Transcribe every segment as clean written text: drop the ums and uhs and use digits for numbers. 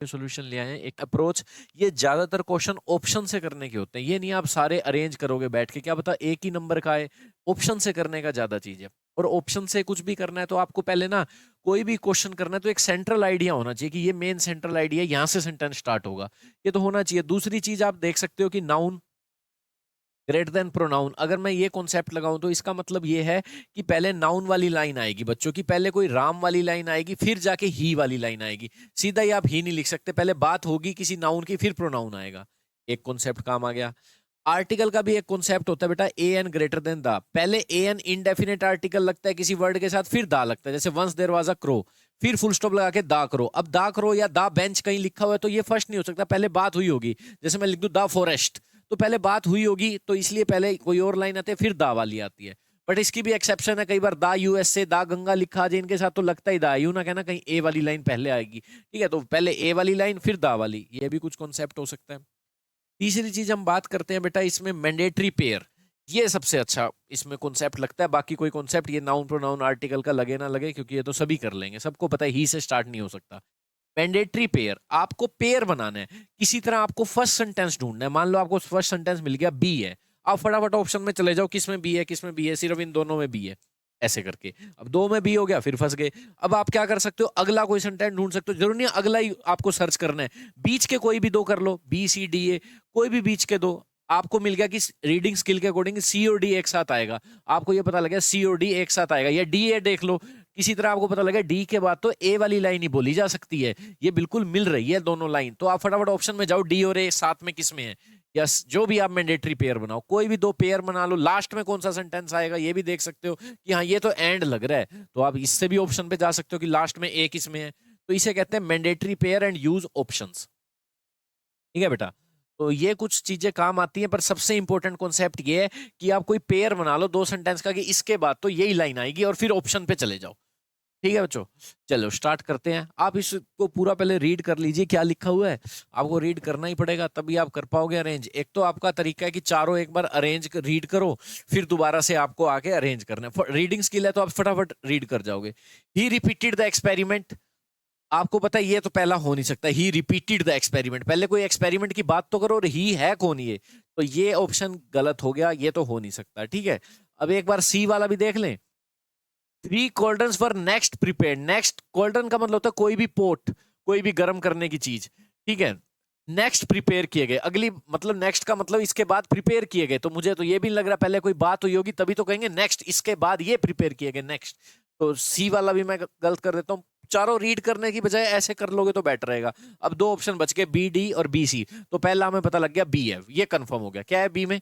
Solution ले आए हैं एक अप्रोच। ये ज्यादातर क्वेश्चन ऑप्शन से करने के होते हैं, ये नहीं आप सारे अरेंज करोगे बैठ के, क्या पता एक ही नंबर का है। ऑप्शन से करने का ज्यादा चीज है। और ऑप्शन से कुछ भी करना है तो आपको पहले ना कोई भी क्वेश्चन करना है तो एक सेंट्रल आइडिया होना चाहिए कि ये मेन सेंट्रल आइडिया, यहाँ से सेंटेंस स्टार्ट होगा, ये तो होना चाहिए। दूसरी चीज आप देख सकते हो कि नाउन ग्रेटर देन प्रोनाउन, अगर मैं ये कॉन्सेप्ट लगाऊं तो इसका मतलब ये है कि पहले नाउन वाली लाइन आएगी बच्चों की, पहले कोई राम वाली लाइन आएगी, फिर जाके ही वाली लाइन आएगी। सीधा ही आप ही नहीं लिख सकते, पहले बात होगी किसी नाउन की फिर प्रोनाउन आएगा। एक कॉन्सेप्ट काम आ गया। आर्टिकल का भी एक कॉन्सेप्ट होता है बेटा, A N greater than the. पहले ए एन इंडेफिनेट आर्टिकल लगता है किसी वर्ड के साथ, फिर दा लगता है। जैसे once there was a crow, फिर फुल स्टॉप लगा के दा करो। अब दा करो या दा बेंच कहीं लिखा हुआ है तो ये फर्स्ट नहीं हो सकता, पहले बात हुई होगी। जैसे मैं लिख दूं द फॉरेस्ट, तो पहले बात हुई होगी, तो इसलिए पहले कोई और लाइन आती है फिर दा वाली आती है। बट इसकी भी एक्सेप्शन है, कई बार दा यूएस से दा गंगा लिखा आ जाए इनके साथ तो लगता ही दा, यूं ना कहना कहीं ए वाली लाइन पहले आएगी। ठीक है, तो पहले ए वाली लाइन फिर दा वाली, ये भी कुछ कॉन्सेप्ट हो सकता है। तीसरी चीज हम बात करते हैं बेटा इसमें मैंडेटरी पेयर, ये सबसे अच्छा इसमें कॉन्सेप्ट लगता है। बाकी कोई कॉन्सेप्ट ये नाउन प्रोनाउन आर्टिकल का लगे ना लगे, क्योंकि ये तो सभी कर लेंगे, सबको पता है ही से स्टार्ट नहीं हो सकता। मैंडेटरी पेयर, आपको पेयर बनाना है किसी तरह, आपको फर्स्ट सेंटेंस ढूंढना है। मान लो आपको फर्स्ट सेंटेंस मिल गया बी है, आप फटाफट ऑप्शन में चले जाओ किसमें बी है किसमें बी है, सिर्फ इन दोनों में बी है, ऐसे करके। अब दो में बी हो गया फिर फंस गए। अब आप क्या कर सकते हो, अगला कोई सेंटेंस ढूंढ सकते हो, जरूरी नहीं अगला ही आपको सर्च करना है, बीच के कोई भी दो कर लो, बी सी डी ए, कोई भी बीच के दो। आपको मिल गया कि रीडिंग स्किल के अकॉर्डिंग सी और डी एक साथ आएगा, आपको ये पता लगा सी और डी एक साथ आएगा, या डी ए देख लो, किसी तरह आपको पता लगा डी के बाद तो ए वाली लाइन ही बोली जा सकती है, ये बिल्कुल मिल रही है दोनों लाइन, तो आप फटाफट ऑप्शन में जाओ डी और ए साथ में किस में है, यस जो भी आप मैंडेटरी पेयर बनाओ, कोई भी दो पेयर बना लो। लास्ट में कौन सा सेंटेंस आएगा ये भी देख सकते हो कि हाँ ये तो एंड लग रहा है, तो आप इससे भी ऑप्शन पे जा सकते हो कि लास्ट में ए किस में है, तो इसे कहते हैं mandatory pair and use options. ठीक है बेटा, तो ये कुछ चीजें काम आती हैं, पर सबसे इंपॉर्टेंट कॉन्सेप्ट ये है कि आप कोई पेयर बना लो दो सेंटेंस का कि इसके बाद तो यही लाइन आएगी, और फिर ऑप्शन पे चले जाओ। ठीक है बच्चों, चलो स्टार्ट करते हैं। आप इसको पूरा पहले रीड कर लीजिए क्या लिखा हुआ है, आपको रीड करना ही पड़ेगा तभी आप कर पाओगे अरेंज। एक तो आपका तरीका है कि चारों एक बार अरेंज रीड करो, फिर दोबारा से आपको आके अरेंज करना है। रीडिंग स्किल है तो आप फटाफट रीड कर जाओगे। ही रिपीटेड द एक्सपेरिमेंट, आपको पता है ये तो पहला हो नहीं सकता, ही रिपीटेड द एक्सपेरिमेंट, पहले कोई एक्सपेरिमेंट की बात तो करो, और ही है कौन ये, तो ये ऑप्शन गलत हो गया, ये तो हो नहीं सकता। ठीक है, अब एक बार सी वाला भी देख लें। 3 cauldrons for next prepared, next cauldron का मतलब होता है कोई भी पोट, कोई भी गर्म करने की चीज। ठीक है, नेक्स्ट प्रिपेयर किए गए, अगली मतलब नेक्स्ट का मतलब इसके बाद प्रिपेयर किए गए, तो मुझे तो ये भी लग रहा है पहले कोई बात हुई होगी तभी तो कहेंगे नेक्स्ट, इसके बाद ये प्रिपेयर किए गए नेक्स्ट। तो सी वाला भी मैं गलत कर देता हूँ, चारों रीड करने की बजाय ऐसे कर लोगे तो बेटर रहेगा। अब दो ऑप्शन बच गए बी डी और बी सी, तो पहला हमें पता लग गया बी है, ये कंफर्म हो गया। क्या है बी में,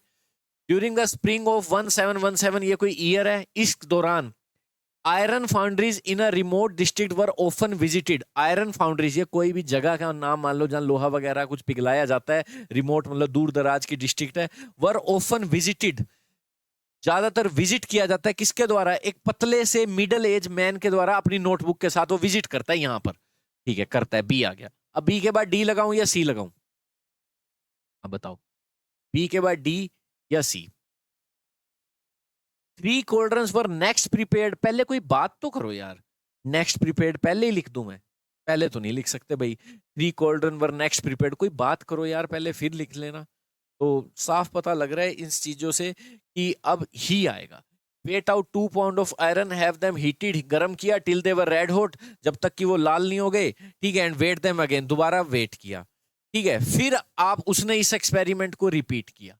ड्यूरिंग द स्प्रिंग ऑफ 1717, ये कोई ईयर है, इस दौरान iron foundries in a remote district were often visited. Iron foundries ये कोई भी जगह का नाम मान लो जहां लोहा वगैरह कुछ पिघलाया जाता है, रिमोट मतलब दूर दराज की डिस्ट्रिक्ट है। वर ओफन विजिटेड, ज्यादातर विजिट किया जाता है किसके द्वारा, एक पतले से मिडिल एज मैन के द्वारा, अपनी नोटबुक के साथ वो विजिट करता है यहाँ पर। ठीक है, करता है, बी आ गया। अब बी के बाद डी लगाऊं या सी लगाऊं, अब बताओ, बी के बाद डी या सी। 3 cauldrons फॉर नेक्स्ट प्रिपेयर्ड, पहले कोई बात तो करो यार, नेक्स्ट प्रिपेयर्ड पहले ही लिख दूं मैं, पहले तो नहीं लिख सकते भाई। 3 cauldron वर नेक्स्ट प्रिपेयर्ड, कोई बात करो यार पहले फिर लिख लेना। तो साफ पता लग रहा है इन चीजों से कि अब ही आएगा। Weigh out 2 pound of iron, have them heated, गर्म किया, till they were red hot, जब तक कि वो लाल नहीं हो गए। ठीक है, एंड वेट देम अगेन, दोबारा वेट किया। ठीक है, फिर आप उसने इस एक्सपेरिमेंट को रिपीट किया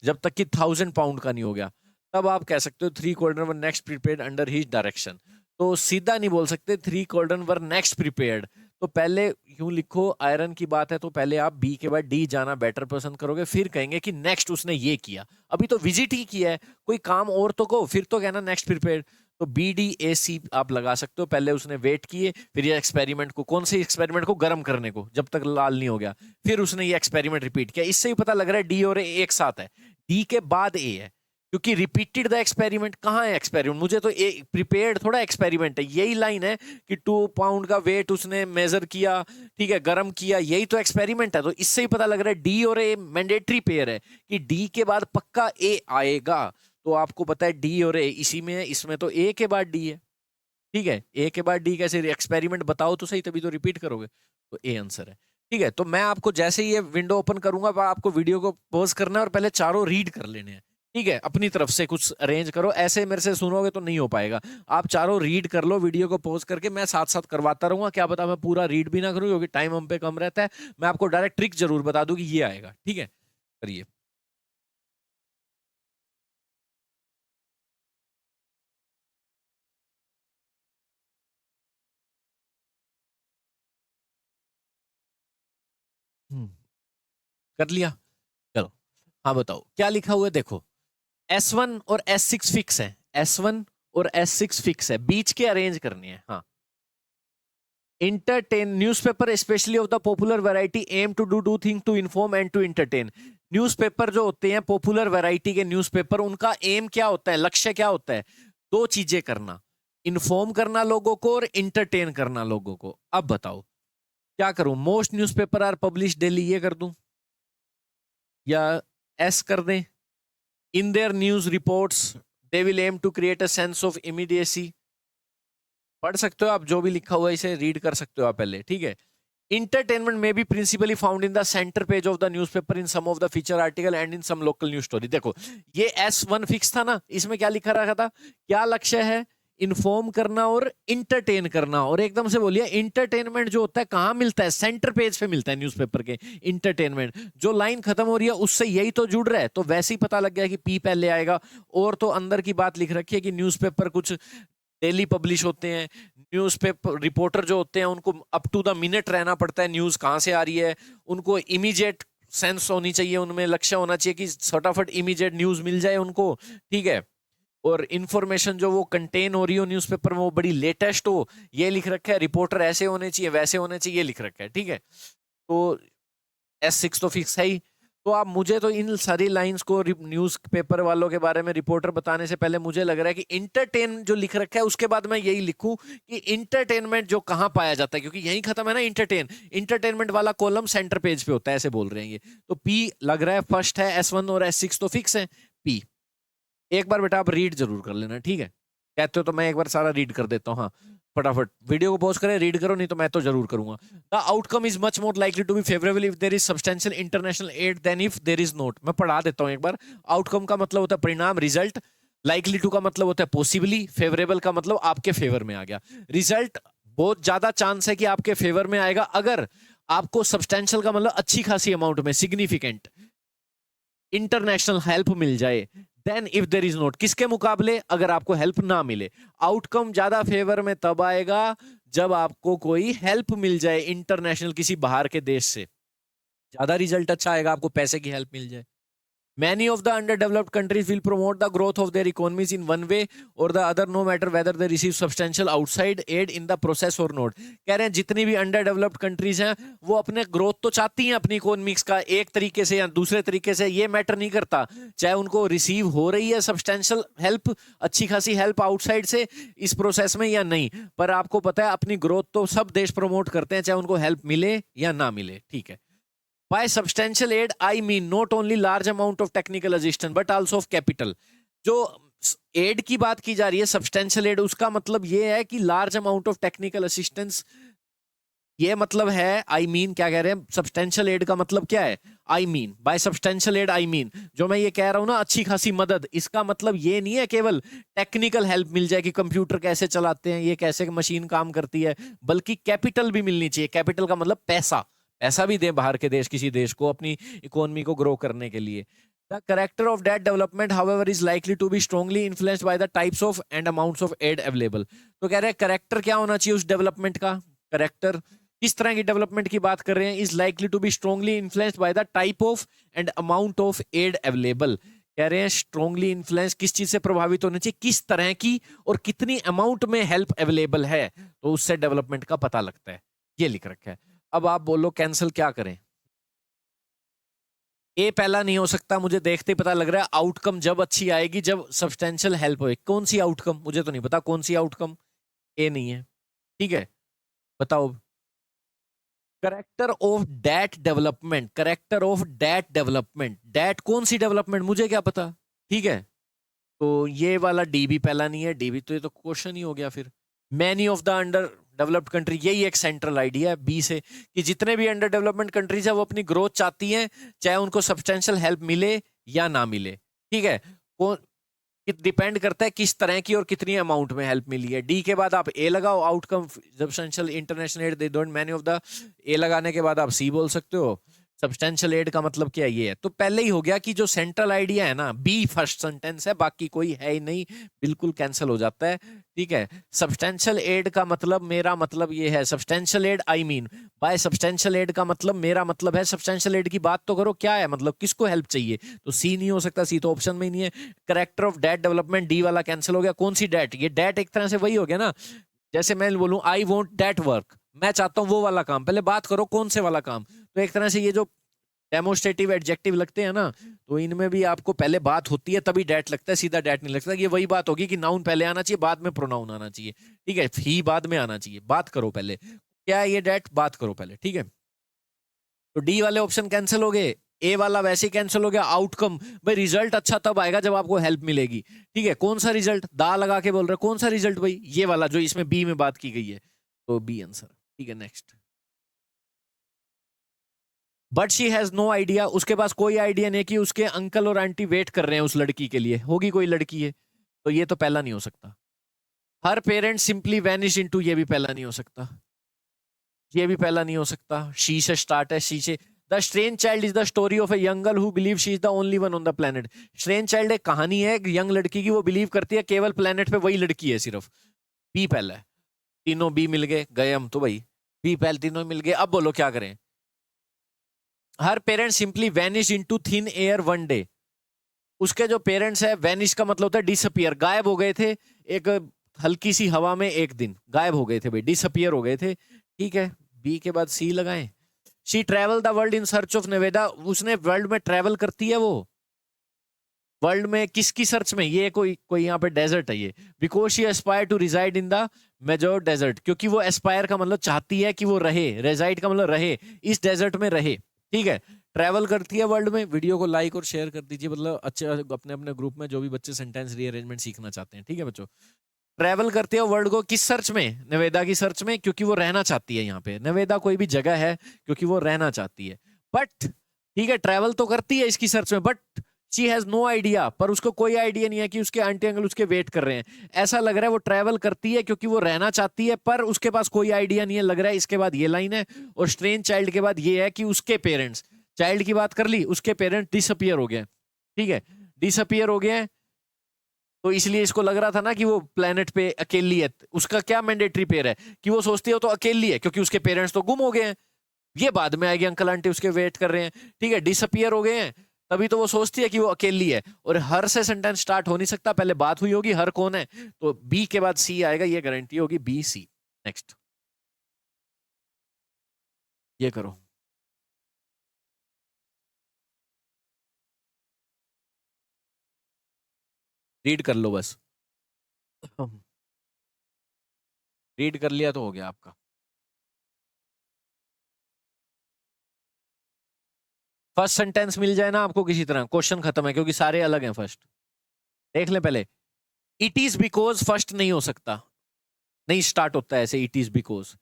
जब तक कि 1000 पाउंड का नहीं हो गया, तब आप कह सकते हो 3 cauldron were next prepared under his direction. तो सीधा नहीं बोल सकते 3 cauldron वर नेक्स्ट प्रिपेयर्ड, तो पहले यूं लिखो, आयरन की बात है तो पहले आप बी के बाद डी जाना बेटर पसंद करोगे, फिर कहेंगे कि नेक्स्ट उसने ये किया, अभी तो विजिट ही किया है, कोई काम और तो को, फिर तो कहना नेक्स्ट प्रिपेयर्ड। तो बी डी ए सी आप लगा सकते हो, पहले उसने वेट किए, फिर ये एक्सपेरिमेंट को, कौन से एक्सपेरिमेंट को, गर्म करने को, जब तक लाल नहीं हो गया, फिर उसने ये एक्सपेरिमेंट रिपीट किया। इससे ही पता लग रहा है डी और ए एक साथ है, डी के बाद ए है, क्योंकि रिपीटेड द एक्सपेरिमेंट, कहाँ है एक्सपेरिमेंट, मुझे तो ए प्रिपेयर्ड थोड़ा एक्सपेरिमेंट है, यही लाइन है कि 2 पाउंड का वेट उसने मेजर किया, ठीक है, गर्म किया, यही तो एक्सपेरिमेंट है। तो इससे ही पता लग रहा है डी और ए मैंडेटरी पेयर है कि डी के बाद पक्का ए आएगा। तो आपको पता है डी और ए इसी में है, इसमें तो ए के बाद डी है। ठीक है, ए के बाद डी कैसे, एक्सपेरिमेंट बताओ तो सही, तभी तो रिपीट करोगे। तो ए आंसर है। ठीक है, तो मैं आपको जैसे ही ये विंडो ओपन करूंगा आपको वीडियो को पॉज करना है और पहले चारों रीड कर लेने हैं। ठीक है, अपनी तरफ से कुछ अरेंज करो, ऐसे मेरे से सुनोगे तो नहीं हो पाएगा। आप चारों रीड कर लो वीडियो को पॉज करके, मैं साथ साथ करवाता रहूंगा। क्या पता मैं पूरा रीड भी ना करूं क्योंकि टाइम हम पे कम रहता है। मैं आपको डायरेक्ट ट्रिक जरूर बता दूं कि ये आएगा। ठीक है, करिए। कर लिया? चलो, हाँ बताओ क्या लिखा हुआ है। देखो, S1 और S6 फिक्स है, S1 और S6 फिक्स है, बीच के अरेंज करनी है। हाँ, entertain newspaper especially of the popular variety aim to do two things to inform and to entertain। Newspaper जो होते हैं पॉपुलर वैरायटी के न्यूज़पेपर, उनका एम क्या होता है, लक्ष्य क्या होता है? दो चीजें करना, इन्फॉर्म करना लोगों को और इंटरटेन करना लोगों को। अब बताओ क्या करूं? Most newspaper are publish daily, ये कर दूं या एस कर दें? In their news reports they will aim to create a sense of immediacy. पढ़ सकते हो आप, जो भी लिखा हुआ है इसे रीड कर सकते हो आप पहले। ठीक है, entertainment may be principally found in the center page of the newspaper in some of the feature article and in some local news story। देखो, ये S1 फिक्स था ना, इसमें क्या लिखा रखा था? क्या लक्ष्य है? इन्फॉर्म करना और इंटरटेन करना। और एकदम से बोलिए, इंटरटेनमेंट जो होता है कहां मिलता है? सेंटर पेज पे मिलता है न्यूज़पेपर के। इंटरटेनमेंट जो लाइन खत्म हो रही है उससे यही तो जुड़ रहा है, तो वैसे ही पता लग गया कि पी पहले आएगा। और तो अंदर की बात लिख रखी है कि न्यूज़पेपर कुछ डेली पब्लिश होते हैं। न्यूज़पेपर रिपोर्टर जो होते हैं उनको अप टू द मिनट रहना पड़ता है, न्यूज़ कहाँ से आ रही है उनको इमीडिएट सेंस होनी चाहिए, उनमें लक्ष्य होना चाहिए कि फटाफट इमीडिएट न्यूज़ मिल जाए उनको। ठीक है, और इंफॉर्मेशन जो वो कंटेन हो रही हो न्यूज़पेपर में वो बड़ी लेटेस्ट हो, ये लिख रखा है। रिपोर्टर ऐसे होने चाहिए, वैसे होने चाहिए, ये लिख रखा है। ठीक है, तो S6 तो फिक्स है ही। तो आप मुझे तो इन सारी लाइंस को न्यूज पेपर वालों के बारे में रिपोर्टर बताने से पहले मुझे लग रहा है कि इंटरटेन जो लिख रखा है उसके बाद मैं यही लिखूं कि इंटरटेनमेंट जो कहां पाया जाता है, क्योंकि यही खत्म है ना इंटरटेन। इंटरटेनमेंट वाला कॉलम सेंटर पेज पे होता है, ऐसे बोल रहे हैं ये। तो पी लग रहा है फर्स्ट है, S1 और S6 तो फिक्स है, पी। एक बार बेटा आप रीड जरूर कर लेना। ठीक है, कहते हो तो मैं एक बार सारा रीड कर देता हूँ। हाँ, फटाफट वीडियो को पॉज करें, रीड करो, नहीं तो मैं तो जरूर करूंगा। The outcome is much more likely to be favourable if there is substantial international aid than if there is not. मैं पढ़ा देता हूं एक बार। आउटकम का मतलब होता है परिणाम, रिजल्ट। लाइकली टू का मतलब होता है पॉसिबली। फेवरेबल का मतलब आपके फेवर में आ गया। रिजल्ट बहुत ज्यादा चांस है कि आपके फेवर में आएगा अगर आपको सब्सटेंशियल का मतलब अच्छी खासी अमाउंट में, सिग्निफिकेंट इंटरनेशनल हेल्प मिल जाए। Than if there is not, किसके मुकाबले? अगर आपको हेल्प ना मिले। आउटकम ज्यादा फेवर में तब आएगा जब आपको कोई हेल्प मिल जाए इंटरनेशनल, किसी बाहर के देश से। ज्यादा रिजल्ट अच्छा आएगा आपको पैसे की हेल्प मिल जाए। Many of the underdeveloped countries will promote the growth of their economies in one way or the other, no matter whether they receive substantial outside aid in the process or not। कह रहे हैं जितनी भी underdeveloped countries हैं वो अपने growth तो चाहती हैं अपनी इकोनॉमिक्स का, एक तरीके से या दूसरे तरीके से, ये मैटर नहीं करता चाहे उनको रिसीव हो रही है सब्सटेंशियल हेल्प, अच्छी खासी हेल्प आउटसाइड से इस प्रोसेस में या नहीं। पर आपको पता है अपनी ग्रोथ तो सब देश प्रमोट करते हैं चाहे उनको हेल्प मिले या ना मिले। ठीक है, by substantial aid I mean not only large amount of technical assistance but also of capital। जो एड की बात की जा रही है सब्सटेंशियल एड, उसका मतलब ये है कि large amount of technical assistance. ये मतलब है आई मीन, क्या कह रहे हैं? सब्सटेंशियल एड का मतलब क्या है? I mean, by substantial aid I mean, जो मैं ये कह रहा हूं ना अच्छी खासी मदद, इसका मतलब ये नहीं है केवल टेक्निकल हेल्प मिल जाए कि कंप्यूटर कैसे चलाते हैं, ये कैसे मशीन काम करती है, बल्कि कैपिटल भी मिलनी चाहिए। कैपिटल का मतलब पैसा, पैसा भी दे बाहर के देश किसी देश को अपनी इकोनॉमी को ग्रो करने के लिए। The character of that development, however, is likely to be strongly influenced by the types of and amounts of aid available। तो कह रहे हैं करेक्टर क्या होना चाहिए उस डेवलपमेंट का? करेक्टर किस तरह की डेवलपमेंट की बात कर रहे हैं? Is likely to be strongly influenced by the type of and amount of aid available. कह रहे हैं स्ट्रांगली इन्फ्लुएंस किस चीज से प्रभावित होने चाहिए, किस तरह की और कितनी अमाउंट में हेल्प अवेलेबल है, तो उससे डेवलपमेंट का पता लगता है। ये लिख रखा है। अब आप बोलो कैंसिल क्या करें? ए पहला नहीं हो सकता, मुझे देखते ही पता लग रहा है। आउटकम जब अच्छी आएगी जब सब्सटेंशियल हेल्प होए। कौन सी आउटकम? मुझे तो नहीं पता कौन सी आउटकम। ए नहीं है। ठीक है, बताओ। Character of that development, character of that development, that कौन सी डेवलपमेंट मुझे क्या पता। ठीक है, तो ये वाला डी भी पहला नहीं है, डी भी, तो ये तो क्वेश्चन ही हो गया फिर। Many of the under developed country, यही एक सेंट्रल आइडिया है बी से, कि जितने भी अंडर डेवलपमेंट कंट्रीज है वो अपनी ग्रोथ चाहती हैं, चाहे उनको सब्सटेंशियल हेल्प मिले या ना मिले। ठीक है, डिपेंड करता है किस तरह की और कितनी अमाउंट में हेल्प मिली है। डी के बाद आप ए लगाओ, outcome substantial international aid they don't many of the, a लगाने के बाद आप सी बोल सकते हो। सब्सटेंशियल एड का मतलब क्या ये है, तो पहले ही हो गया कि जो सेंट्रल आइडिया है ना, बी फर्स्ट सेंटेंस है, बाकी कोई है ही नहीं, बिल्कुल कैंसिल हो जाता है। ठीक है, सब्सटेंशियल एड का मतलब, मेरा मतलब ये है, substantial aid I mean by substantial aid का मतलब, मेरा मतलब है सब्सटेंशियल एड की बात तो करो, क्या है मतलब, किसको हेल्प चाहिए, तो सी नहीं हो सकता, सी तो ऑप्शन में ही नहीं है। Character of that development, D वाला कैंसिल हो गया। कौन सी डेट, ये डेट एक तरह से वही हो गया ना, जैसे मैं बोलूं आई वॉन्ट डेट वर्क, मैं चाहता हूं वो वाला काम, पहले बात करो कौन से वाला काम, तो एक तरह से ये जो डेमोस्ट्रेटिव एडजेक्टिव लगते हैं ना, तो इनमें भी आपको पहले बात होती है तभी डेट लगता है, सीधा डेट नहीं लगता। ये वही बात होगी कि नाउन पहले आना चाहिए, बाद में प्रोनाउन आना चाहिए। ठीक है, ही बाद में आना चाहिए, बात करो पहले, क्या है ये डेट, बात करो पहले। ठीक है, तो डी वाले ऑप्शन कैंसिल हो गए, ए वाला वैसे ही कैंसिल हो गया। आउटकम, भाई रिजल्ट अच्छा तब आएगा जब आपको हेल्प मिलेगी। ठीक है, कौन सा रिजल्ट, दा लगा के बोल रहे कौन सा रिजल्ट, भाई ये वाला जो इसमें बी में बात की गई है, तो बी आंसर। ठीक है, next. But she has no idea, उसके पास कोई आइडिया नहीं कि उसके अंकल और आंटी वेट कर रहे हैं उस लड़की के लिए, होगी कोई लड़की है, तो ये तो पहला नहीं हो सकता। हर पेरेंट सिंपली वैनिश इनटू, ये भी पहला नहीं हो सकता, ये भी पहला नहीं हो सकता। शी से स्टार्ट है, शी से। The strange child is the story of a young girl who believe she is the only one on the planet. Strange child एक कहानी है एक यंग लड़की की, वो बिलीव करती है केवल प्लेनेट पे वही लड़की है सिर्फ। बी पहला है, तीनों बी मिल गए, गए हम तो भाई, बी पहले तीनों मिल गए। अब बोलो क्या करें। हर parent simply vanish into thin air one day, उसके जो पेरेंट्स है, वैनिश का मतलब होता है डिसअपियर, गायब हो गए थे एक हल्की सी हवा में, एक दिन गायब हो गए थे भाई, डिसअपियर हो गए थे। ठीक है, बी के बाद सी लगाएं। She travel the world in search of Nevada, उसने वर्ल्ड में ट्रेवल करती है वो, वर्ल्ड में किसकी सर्च में, ये कोई कोई यहाँ पे डेजर्ट है ये, because she aspire to reside in the Mojave desert, क्योंकि वो एस्पायर का मतलब चाहती है कि वो रहे, रेजाइड का मतलब रहे, इस डेजर्ट में रहे। ठीक है, ट्रैवल करती है वर्ल्ड में। वीडियो को लाइक और शेयर कर दीजिए, मतलब अच्छे अपने अपने ग्रुप में जो भी बच्चे सेंटेंस रीअरेंजमेंट सीखना चाहते हैं। ठीक है बच्चों, ट्रैवल करते हो वर्ल्ड को किस सर्च में, निवेदा की सर्च में, क्योंकि वो रहना चाहती है यहाँ पे। निवेदा कोई भी जगह है क्योंकि वो रहना चाहती है, बट ठीक है ट्रैवल तो करती है इसकी सर्च में, but she has no idea, पर उसको कोई आइडिया नहीं है कि उसके आंटी अंकल उसके वेट कर रहे हैं। ऐसा लग रहा है वो ट्रैवल करती है क्योंकि वो रहना चाहती है, पर उसके पास कोई आइडिया नहीं है, लग रहा है। इसके बाद ये लाइन है, और स्ट्रेंज चाइल्ड के बाद ये है कि उसके पेरेंट्स, चाइल्ड की बात कर ली, उसके पेरेंट्स डिसअपियर हो गए। ठीक है, डिसअपियर हो गए, तो इसलिए इसको लग रहा था ना कि वो प्लेनेट पे अकेली है। उसका क्या मैंडेटरी पेयर है कि वो सोचती है तो अकेली है, क्योंकि उसके पेरेंट्स तो गुम हो गए हैं, ये बाद में आएगी, अंकल आंटी उसके वेट कर रहे हैं। ठीक है, डिसअपियर हो गए हैं, तभी तो वो सोचती है कि वो अकेली है, और हर से सेंटेंस स्टार्ट हो नहीं सकता, पहले बात हुई होगी हर कौन है, तो बी के बाद सी आएगा, ये गारंटी होगी, बी सी। नेक्स्ट, ये करो, रीड कर लो बस, रीड कर लिया तो हो गया आपका। फर्स्ट सेंटेंस मिल जाए ना आपको किसी तरह, क्वेश्चन खत्म है, क्योंकि सारे अलग हैं। फर्स्ट देख ले पहले, इट इज बिकॉज, फर्स्ट नहीं हो सकता, नहीं स्टार्ट होता है ऐसे, it is because.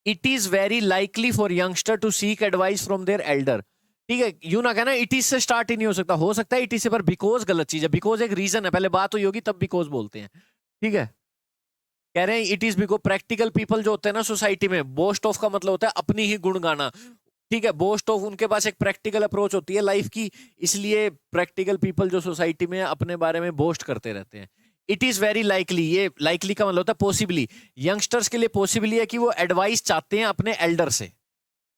It is very likely for youngster to seek advice from their elder. ठीक है, यू ना कहना इट इज से स्टार्ट ही नहीं हो सकता, हो सकता है इट इज से, पर बिकॉज गलत चीज है, बिकॉज एक रीजन है, पहले बात हुई होगी तब बिकॉज बोलते हैं। ठीक है, कह रहे हैं it is because practical people जो होते हैं ना सोसाइटी में, बोस्ट ऑफ का मतलब होता है अपनी ही गुण गाना। ठीक है, बोस्ट ऑफ, उनके पास एक प्रैक्टिकल अप्रोच होती है लाइफ की, इसलिए प्रैक्टिकल पीपल जो सोसाइटी में अपने बारे में बोस्ट करते रहते हैं। इट इज वेरी लाइकली, ये लाइकली का मतलब होता है पॉसिबली, यंगस्टर्स के लिए पॉसिबली है कि वो एडवाइस चाहते हैं अपने एल्डर से।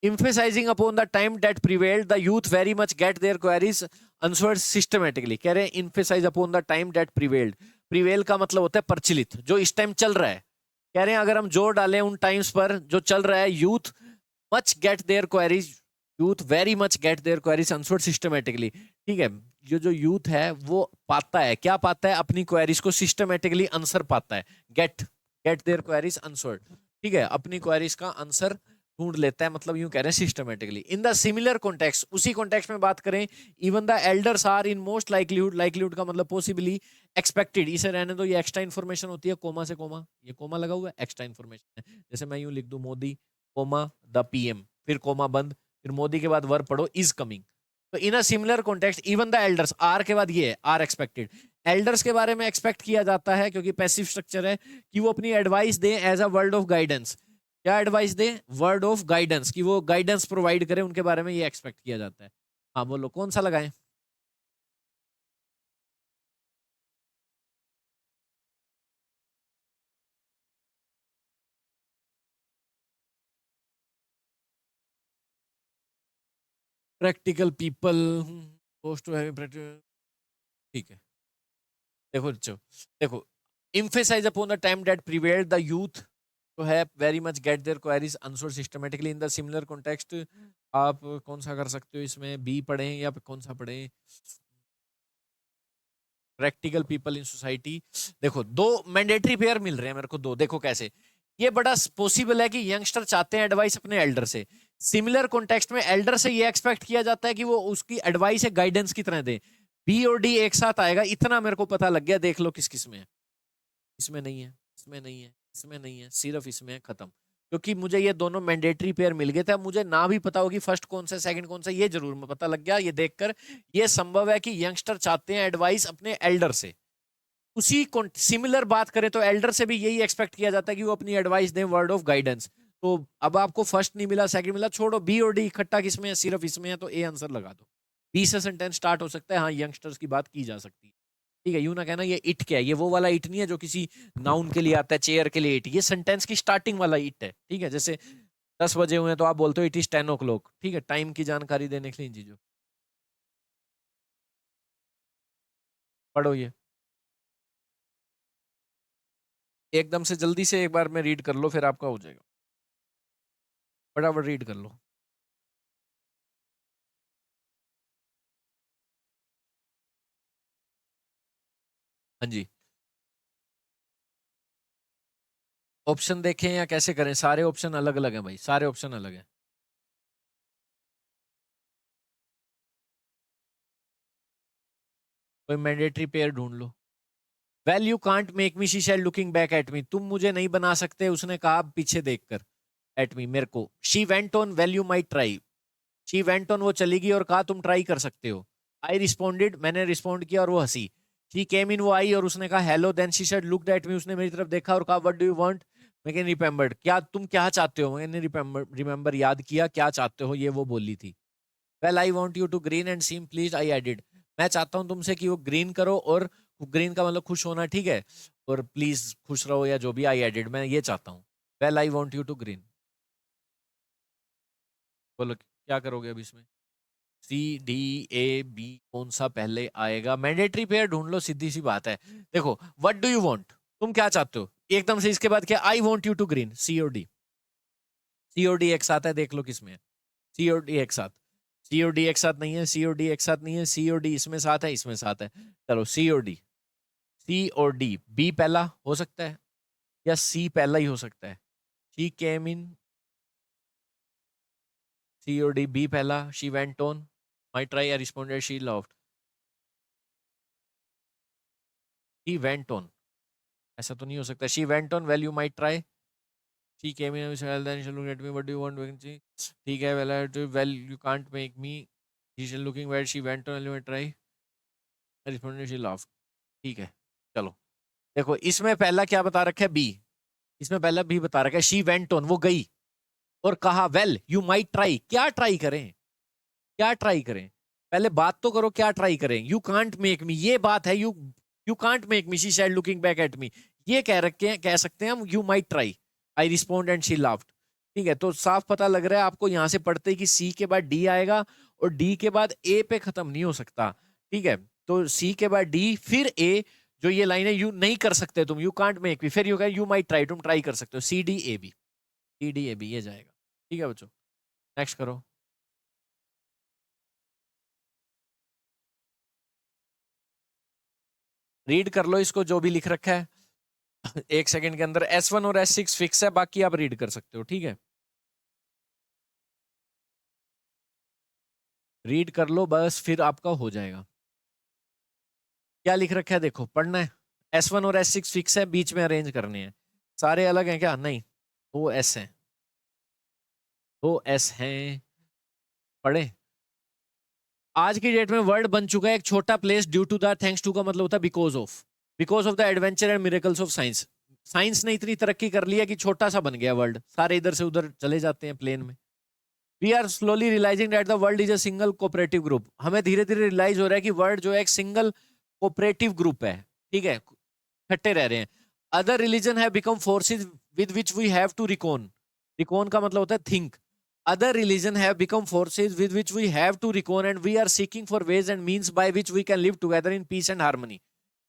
Emphasizing upon the time that prevailed, the youth very much get their queries answered systematically. कह रहे हैं emphasize upon the time that prevailed. prevail का मतलब होता है प्रचलित, जो इस टाइम चल रहा है। कह रहे हैं अगर हम जोर डालें उन टाइम्स पर जो चल रहा है, youth much get their queries, youth very much get their queries answered systematically. ठीक है, ये जो यूथ है वो पाता है, क्या पाता है, अपनी क्वेरीज को सिस्टमेटिकली आंसर पाता है, get get their queries answered. ठीक है, अपनी क्वेरीज का आंसर ढूंढ लेता है, मतलब यूं कह रहे हैं systematically. In the similar context, उसी कॉन्टेक्स्ट में बात करें, even the elders are in most likelihood, likelihood का मतलब पॉसिबली, एक्सपेक्टेड, इसे रहने दो, ये एक्स्ट्रा इन्फॉर्मेशन होती है, कोमा से कोमा, ये कोमा लगा हुआ है, एक्स्ट्रा इन्फॉर्मेशन है। जैसे मैं यूं लिख दूं मोदी कोमा द पीएम, फिर कोमा बंद, फिर मोदी के बाद वर्ब पढ़ो इज कमिंग। तो in a similar context even the elders, R के बाद ये है, आर एक्सपेक्टेड, एल्डर्स के बारे में एक्सपेक्ट किया जाता है, क्योंकि पैसिव स्ट्रक्चर है, कि वो अपनी एडवाइस दें as a word of guidance. क्या एडवाइस दें? वर्ड ऑफ गाइडेंस, कि वो गाइडेंस प्रोवाइड करें, उनके बारे में ये एक्सपेक्ट किया जाता है। हाँ बोलो कौन सा लगाएं? Practical people, post to have practical, ठीक है। देखो बच्चों, देखो, emphasize upon the time that prevailed the youth to have very much get their queries answered systematically in the similar context। आप कौन सा कर सकते हो इसमें, बी पढ़ें या कौन सा पढ़ें? Practical people in society. देखो दो मैंडेटरी पेयर मिल रहे हैं मेरे को, दो, देखो कैसे। ये बड़ा पॉसिबल है कि यंगस्टर चाहते हैं एडवाइस अपने एल्डर से, सिमिलर कॉन्टेक्स्ट में एल्डर से ये एक्सपेक्ट किया जाता है कि वो उसकी एडवाइस है गाइडेंस की तरह दे। बी और डी एक साथ आएगा, इतना मेरे को पता लग गया, देख लो किस किस में है। इसमें नहीं है, इसमें नहीं है, इसमें नहीं है, सिर्फ इसमें है, खत्म। क्योंकि मुझे ये दोनों मैंडेटरी पेयर मिल गए थे, अब मुझे ना भी पता होगी फर्स्ट कौन सा सेकंड कौन सा, ये जरूर मैं पता लग गया ये देखकर। ये संभव है कि यंगस्टर चाहते हैं एडवाइस अपने एल्डर से, उसी सिमिलर बात करें तो एल्डर से भी यही एक्सपेक्ट किया जाता है कि वो अपनी एडवाइस दें, वर्ड ऑफ गाइडेंस। तो अब आपको फर्स्ट नहीं मिला, सेकंड मिला, छोड़ो, बी और डी इकट्ठा किसमें है, सिर्फ इसमें है, तो ए आंसर लगा दो। बी से सेंटेंस स्टार्ट हो सकता है, हाँ यंगस्टर्स की बात की जा सकती है, ठीक है। यूं ना कहना ये इट क्या है, ये वो वाला इट नहीं है जो किसी नाउन के लिए आता है, चेयर के लिए इट, ये सेंटेंस की स्टार्टिंग वाला इट है, ठीक है। जैसे 10 बजे हुए तो आप बोलते हो इट इज 10 o'clock, ठीक है, टाइम की जानकारी देने के लिए इन चीजों। पढ़ो ये एकदम से जल्दी से, एक बार में रीड कर लो, फिर आपका हो जाएगा, फटाफट रीड कर लो। हाँ जी, ऑप्शन देखें या कैसे करें? सारे ऑप्शन अलग अलग हैं भाई, सारे ऑप्शन अलग हैं। कोई मैंडेटरी पेयर ढूंढ लो। Well you can't make me, she said looking back at me, तुम मुझे नहीं बना सकते, उसने कहा पीछे देखकर, एट मी, मेरे को। She went on, well you might try, she went on वो चली गई और कहा तुम ट्राई कर सकते हो। आई रिस्पॉन्डेड, मैंने रिस्पॉन्ड किया और वो हंसी। शी केम इन, वो आई और उसने कहा hello, then she said looked at me, उसने मेरी तरफ देखा और कहा व्हाट डू यू वांट, मैं कैन रिमेंबर्ड, क्या तुम क्या चाहते हो, मैंने रिमेंबर याद किया, क्या चाहते हो, ये वो बोली थी। Well I want you to green and seem please, I added, मैं चाहता हूं तुमसे कि वो ग्रीन करो, और ग्रीन का मतलब खुश होना, ठीक है, और प्लीज खुश रहो या जो भी, आई एडिड, मैं ये चाहता हूँ। Well I want you to green, बोलो क्या करोगे अब इसमें? सी डी ए बी कौन सा पहले आएगा? मैंडेटरी पेयर ढूंढ लो, सीधी सी बात है। देखो व्हाट डू यू वांट, तुम क्या चाहते हो, एकदम से इसके बाद क्या, I want you to green, C और डी, सी और डी एक साथ है, देख लो किसमें है, सी और डी एक साथ, सी और डी एक साथ नहीं है, सी और डी एक साथ नहीं है, सी और डी इसमें साथ है, इसमें साथ है, चलो सी और डी, सी और डी, बी पहला हो सकता है या सी पहला ही हो सकता है। शी केम इन, सी और डी, बी पहला, she went on, my try, I responded, she loved, she went on, ऐसा तो नहीं हो सकता, she went on, well you might try, she came in, then she looked at me, what do you want vacancy, ठीक है, well you can't make me, she is looking where, she went on, well you might try, I responded, she loved, ठीक है। चलो देखो इसमें पहला क्या बता रखा है, बी, इसमें पहला भी बता रखा है, शी वेंट ऑन, वो गई और कहा वेल यू माइट ट्राई, क्या ट्राई करें, क्या ट्राई करें, पहले बात तो करो, क्या ट्राई करें, यू कांट मेक मी, ये बात है, you can't make me, she said looking back at मी, ये कह रखे हैं, कह सकते हैं हम, you might try, I respond and she laughed, ठीक है। तो साफ पता लग रहा है आपको यहां से पढ़ते ही कि सी के बाद डी आएगा और डी के बाद ए पे खत्म नहीं हो सकता, ठीक है। तो सी के बाद डी फिर ए, जो ये लाइन है, यू नहीं कर सकते तुम, यू कांट मेक मी, फिर यू माइट ट्राई, तुम ट्राई कर सकते हो, C D A B, C D A B, ये जाएगा, ठीक है बच्चों। नेक्स्ट करो, रीड कर लो इसको जो भी लिख रखा है। 1 सेकंड के अंदर, S1 और S6 फिक्स है, बाकी आप रीड कर सकते हो, ठीक है। रीड कर लो बस, फिर आपका हो जाएगा। क्या लिख रखा है देखो, पढ़ना है। S1 और S6 फिक्स है, बीच में अरेंज करने हैं। सारे अलग हैं क्या? नहीं, वो S हैं, वो S हैं। पढ़े? आज की डेट में वर्ड बन चुका है एक छोटा place, due to the, thanks to का मतलब होता है because of the adventure and miracles of science. Science ने इतनी तरक्की कर ली है कि छोटा सा बन गया वर्ल्ड, सारे इधर से उधर चले जाते हैं प्लेन में। We are slowly realising that the world is a single cooperative group. हमें धीरे धीरे रियलाइज हो रहा है कि वर्ल्ड जो है एक सिंगल कोऑपरेटिव ग्रुप है, ठीक है, इकट्ठे रह रहे हैं। Other religion have become forces with which we have to reckon. Reckon का मतलब होता है think. Other religion have become forces with which we have to reckon and we are seeking for ways and means by which we can live together in peace and harmony.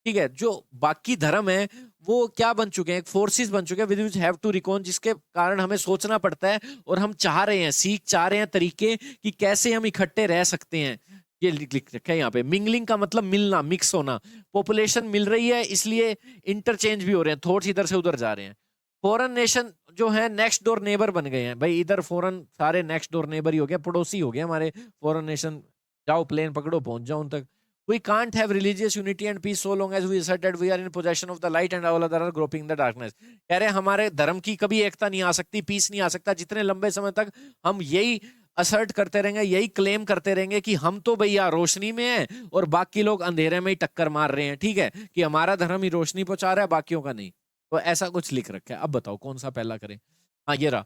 ठीक है, जो बाकी धर्म है वो क्या बन चुके हैं, एक फोर्सेस बन चुके हैं with which have to reckon, जिसके कारण हमें सोचना पड़ता है और हम चाह रहे हैं, सीख चाह रहे हैं तरीके कि कैसे हम इकट्ठे रह सकते हैं। ये लिख रखा है यहाँ पे। मिंगलिंग का मतलब मिलना, मिक्स होना। पॉपुलेशन मिल रही है इसलिए इंटरचेंज भी हो रहे हैं, थॉट्स इधर से उधर जा रहे हैं। फॉरेन नेशन जो है नेक्स्ट डोर नेबर बन गए हैं भाई, इधर फॉरेन सारे नेक्स्ट डोर नेबर ही हो गया, पड़ोसी हो गया हमारे फॉरेन नेशन। जाओ प्लेन पकड़ो, पहुंच जाओ उन तक। We can't have religious unity and peace so long as we assert that we are in possession of the light and all other are groping in the darkness। कह रहे हैं हमारे धर्म की कभी एकता नहीं आ सकती, पीस नहीं आ सकता, जितने लंबे समय तक हम यही असर्ट करते रहेंगे, यही क्लेम करते रहेंगे कि हम तो भैया रोशनी में हैं और बाकी लोग अंधेरे में ही टक्कर मार रहे हैं, ठीक है, कि हमारा धर्म ही रोशनी पहुंचा रहा है, बाकियों का नहीं। तो ऐसा कुछ लिख रखा है। अब बताओ कौन सा पहला करें? हाँ ये रहा।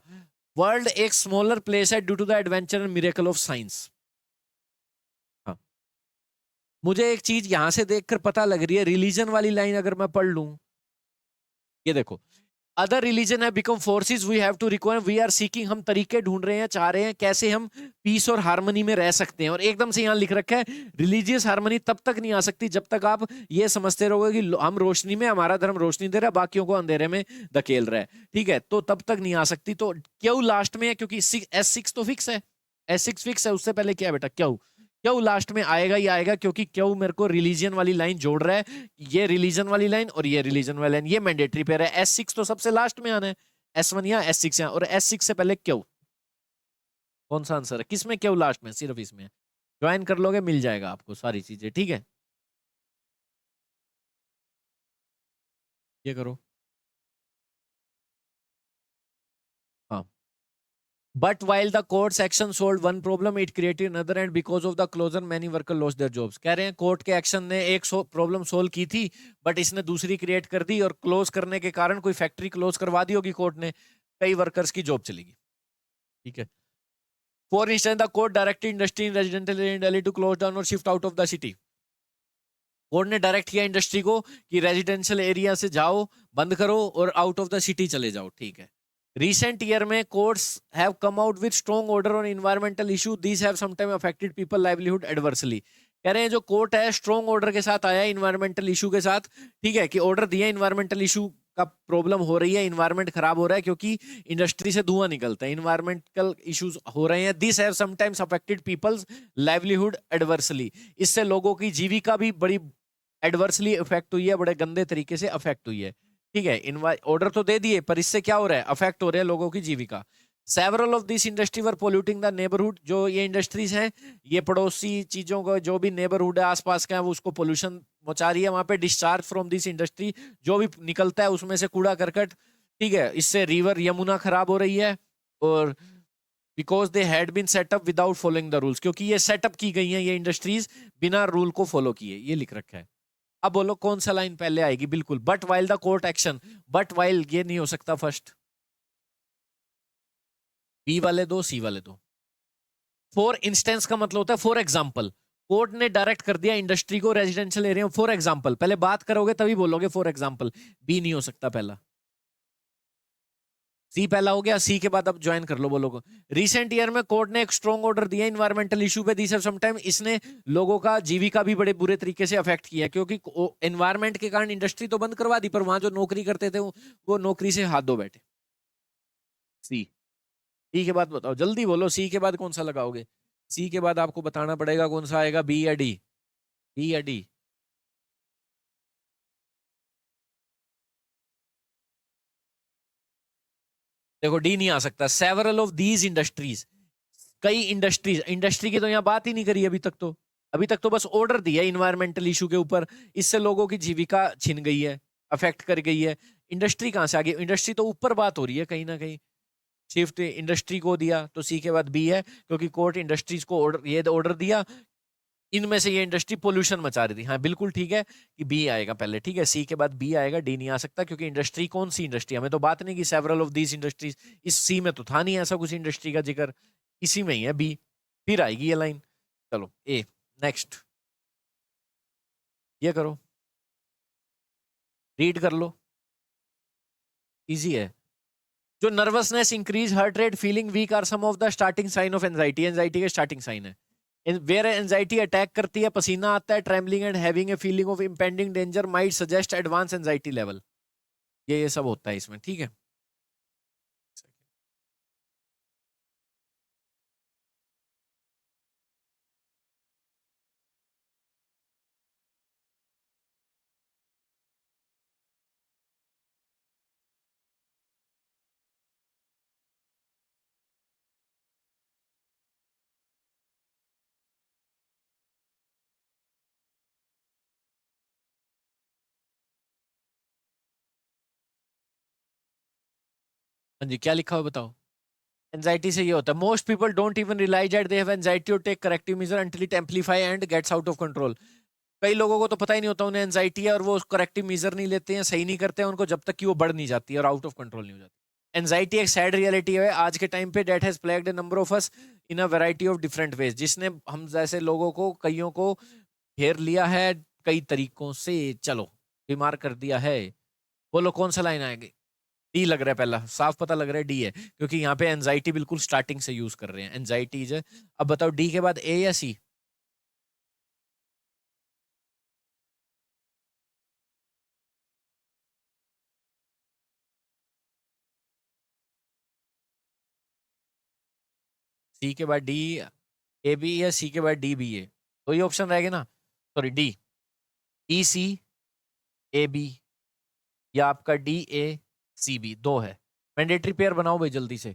वर्ल्ड एक स्मॉलर प्लेस है due to the adventure and miracle of science. मुझे एक चीज यहां से देखकर पता लग रही है, रिलीजन वाली लाइन अगर मैं पढ़ लूं, ये देखो, other religion have become forces we have to require we are seeking, हम तरीके ढूंढ रहे हैं, चाह रहे हैं कैसे हम पीस और हार्मनी में रह सकते हैं। और एकदम से यहां लिख रखा है रिलीजियस हार्मनी तब तक नहीं आ सकती जब तक आप ये समझते रहोगे कि हम रोशनी में, हमारा धर्म रोशनी दे रहा है, बाकियों को अंधेरे में धकेल रहा है, ठीक है, तो तब तक नहीं आ सकती। तो क्यों लास्ट में है, क्योंकि S6 तो फिक्स है, S6 फिक्स है, उससे पहले क्या है बेटा, क्यों? क्यों लास्ट में आएगा ही आएगा, क्योंकि क्यों मेरे को रिलीजन वाली लाइन जोड़ रहा है। ये रिलीजन वाली लाइन और ये रिलीजन वाली लाइन, ये मैंडेटरी पेयर है। S6 तो सबसे लास्ट में आना है, S1 या S6 यहाँ, और S6 से पहले क्यों। कौन सा आंसर है, किसमें क्यों लास्ट में? सिर्फ इसमें। ज्वाइन कर लोगे मिल जाएगा आपको सारी चीजें, ठीक है। ये करो। हाँ। But while the court's action solved one problem, it created another, and because of the closure, many workers lost their jobs। कह रहे हैं कोर्ट के एक्शन ने एक प्रॉब्लम सोल्व की थी, बट इसने दूसरी क्रिएट कर दी, और क्लोज करने के कारण कोई फैक्ट्री क्लोज करवा दी होगी कोर्ट ने, कई वर्कर्स की जॉब चलेगी, ठीक है। For instance the court directed industry in residential area in Delhi to close down or shift out of the city. Court ने डायरेक्ट किया इंडस्ट्री को कि रेजिडेंशियल एरिया से जाओ, बंद करो और आउट ऑफ द सिटी चले जाओ, ठीक है। Recent year में courts have come out with strong order on environmental issue. These have sometimes affected people livelihood adversely। कह रहे हैं जो कोर्ट है स्ट्रॉन्ग ऑर्डर के साथ आया है इन्वायरमेंटल इशू के साथ, ठीक है, कि ऑर्डर दिया इन्वायरमेंटल इशू का प्रॉब्लम हो रही है, इन्वायरमेंट खराब हो रहा है क्योंकि इंडस्ट्री से धुआं निकलता है, इन्वायरमेंटल इश्यूज हो रहे हैं। This have sometimes affected people's livelihood adversely. इससे लोगों की जीविका भी बड़ी एडवर्सली इफेक्ट हुई है, बड़े गंदे तरीके से अफेक्ट हुई है, ठीक है। ऑर्डर तो दे दिए पर इससे क्या हो रहा है, अफेक्ट हो रहे हैं लोगों की जीविका। Several of this industry were polluting the neighbourhood. जो ये इंडस्ट्रीज हैं, ये पड़ोसी चीजों को, जो भी नेबरहुड है आसपास का है, वो उसको पोल्यूशन पहुंचा रही है। वहां पे डिस्चार्ज फ्रॉम दिस इंडस्ट्री जो भी निकलता है उसमें से कूड़ा करकट, ठीक है, इससे रिवर यमुना खराब हो रही है। और because they had been set up without following the rules, क्योंकि ये सेटअप की गई हैं ये इंडस्ट्रीज बिना रूल को फॉलो किए, ये लिख रखा है। अब बोलो कौन सा लाइन पहले आएगी? बिल्कुल, but while the court action. But while ये नहीं हो सकता फर्स्ट, बी वाले दो, सी वाले दो। फॉर इंस्टेंस का मतलब होता है फॉर एग्जाम्पल। कोर्ट ने डायरेक्ट कर दिया इंडस्ट्री को रेजिडेंशियल एरिया में, फॉर एग्जाम्पल। पहले बात करोगे तभी बोलोगे फॉर एग्जाम्पल, बी नहीं हो सकता पहला। सी पहला हो गया, सी के बाद अब ज्वाइन कर लो, बोलो। रिसेंट ईयर में कोर्ट ने एक स्ट्रॉन्ग ऑर्डर दिया इन्वायरमेंटल इशू पे, दिस समटाइम, इसने लोगों का जीविका भी बड़े बुरे तरीके से अफेक्ट किया, क्योंकि एनवायरमेंट के कारण इंडस्ट्री तो बंद करवा दी पर वहां जो नौकरी करते थे वो नौकरी से हाथ धो बैठे। सी। सी के बाद बताओ, जल्दी बोलो, सी के बाद कौन सा लगाओगे? सी के बाद आपको बताना पड़ेगा कौन सा आएगा, बी या डी। बी या डी? देखो डी नहीं आ सकता। सेवरल ऑफ दीज इंडस्ट्रीज, कई इंडस्ट्रीज, इंडस्ट्री की तो यहाँ बात ही नहीं करी अभी तक तो बस ऑर्डर दिया इन्वायरमेंटल इशू के ऊपर, इससे लोगों की जीविका छिन गई है, अफेक्ट कर गई है। इंडस्ट्री कहाँ से आ गई? इंडस्ट्री तो ऊपर बात हो रही है कहीं ना कहीं। शिफ्ट इंडस्ट्री को दिया तो सी के बाद बी है, क्योंकि कोर्ट इंडस्ट्रीज को ऑर्डर दिया, इनमें से ये इंडस्ट्री पोल्यूशन मचा रही थी। हाँ बिल्कुल ठीक है कि बी आएगा पहले, ठीक है, सी के बाद बी आएगा, डी नहीं आ सकता, क्योंकि इंडस्ट्री कौन सी इंडस्ट्री, हमें तो बात नहीं की सेवरल ऑफ दीज इंडस्ट्रीज, इस सी में तो था नहीं ऐसा कुछ इंडस्ट्री का जिक्र, इसी में ही है बी, फिर आएगी ये लाइन। चलो ए नेक्स्ट, ये करो, रीड कर लो, इजी है। जो nervousness, increase heart rate, feeling weak are some of the starting sign of anxiety. Anxiety के स्टार्टिंग साइन है। वेयर एंजाइटी अटैक करती है, पसीना आता है, trembling and having a feeling of impending danger might suggest advance anxiety level. ये सब होता है इसमें, ठीक है। हाँ जी, क्या लिखा हुआ बताओ। एंजाइटी से ये होता है, most people don't even realise that they have anxiety और take corrective measure until it amplify and gets out of control. कई लोगों को तो पता ही नहीं होता उन्हें एंजाइटी है, और वो करेक्टिव मेजर नहीं लेते हैं, सही नहीं करते हैं उनको, जब तक कि वो बढ़ नहीं जाती है और आउट ऑफ कंट्रोल नहीं हो जाती। एंजाइटी एक सैड रियलिटी है आज के टाइम पे, debt has plagued a number of us in a variety of different ways, जिसने हम जैसे लोगों को, कईयों को घेर लिया है कई तरीकों से, चलो बीमार कर दिया है। बोलो कौन सा लाइन आएगी? डी लग रहा है, पहला साफ पता लग रहा है डी है, क्योंकि यहाँ पे एंजाइटी बिल्कुल स्टार्टिंग से यूज कर रहे हैं, एंजाइटीज है। अब बताओ डी के बाद ए या सी? सी के बाद डी, ए बी, या सी के बाद डी बी ए? तो ये ऑप्शन रहेगा ना, sorry D, E C A B, या आपका डी ए सी बी, दो है। मैंडेटरी पेयर बनाओ भाई जल्दी से।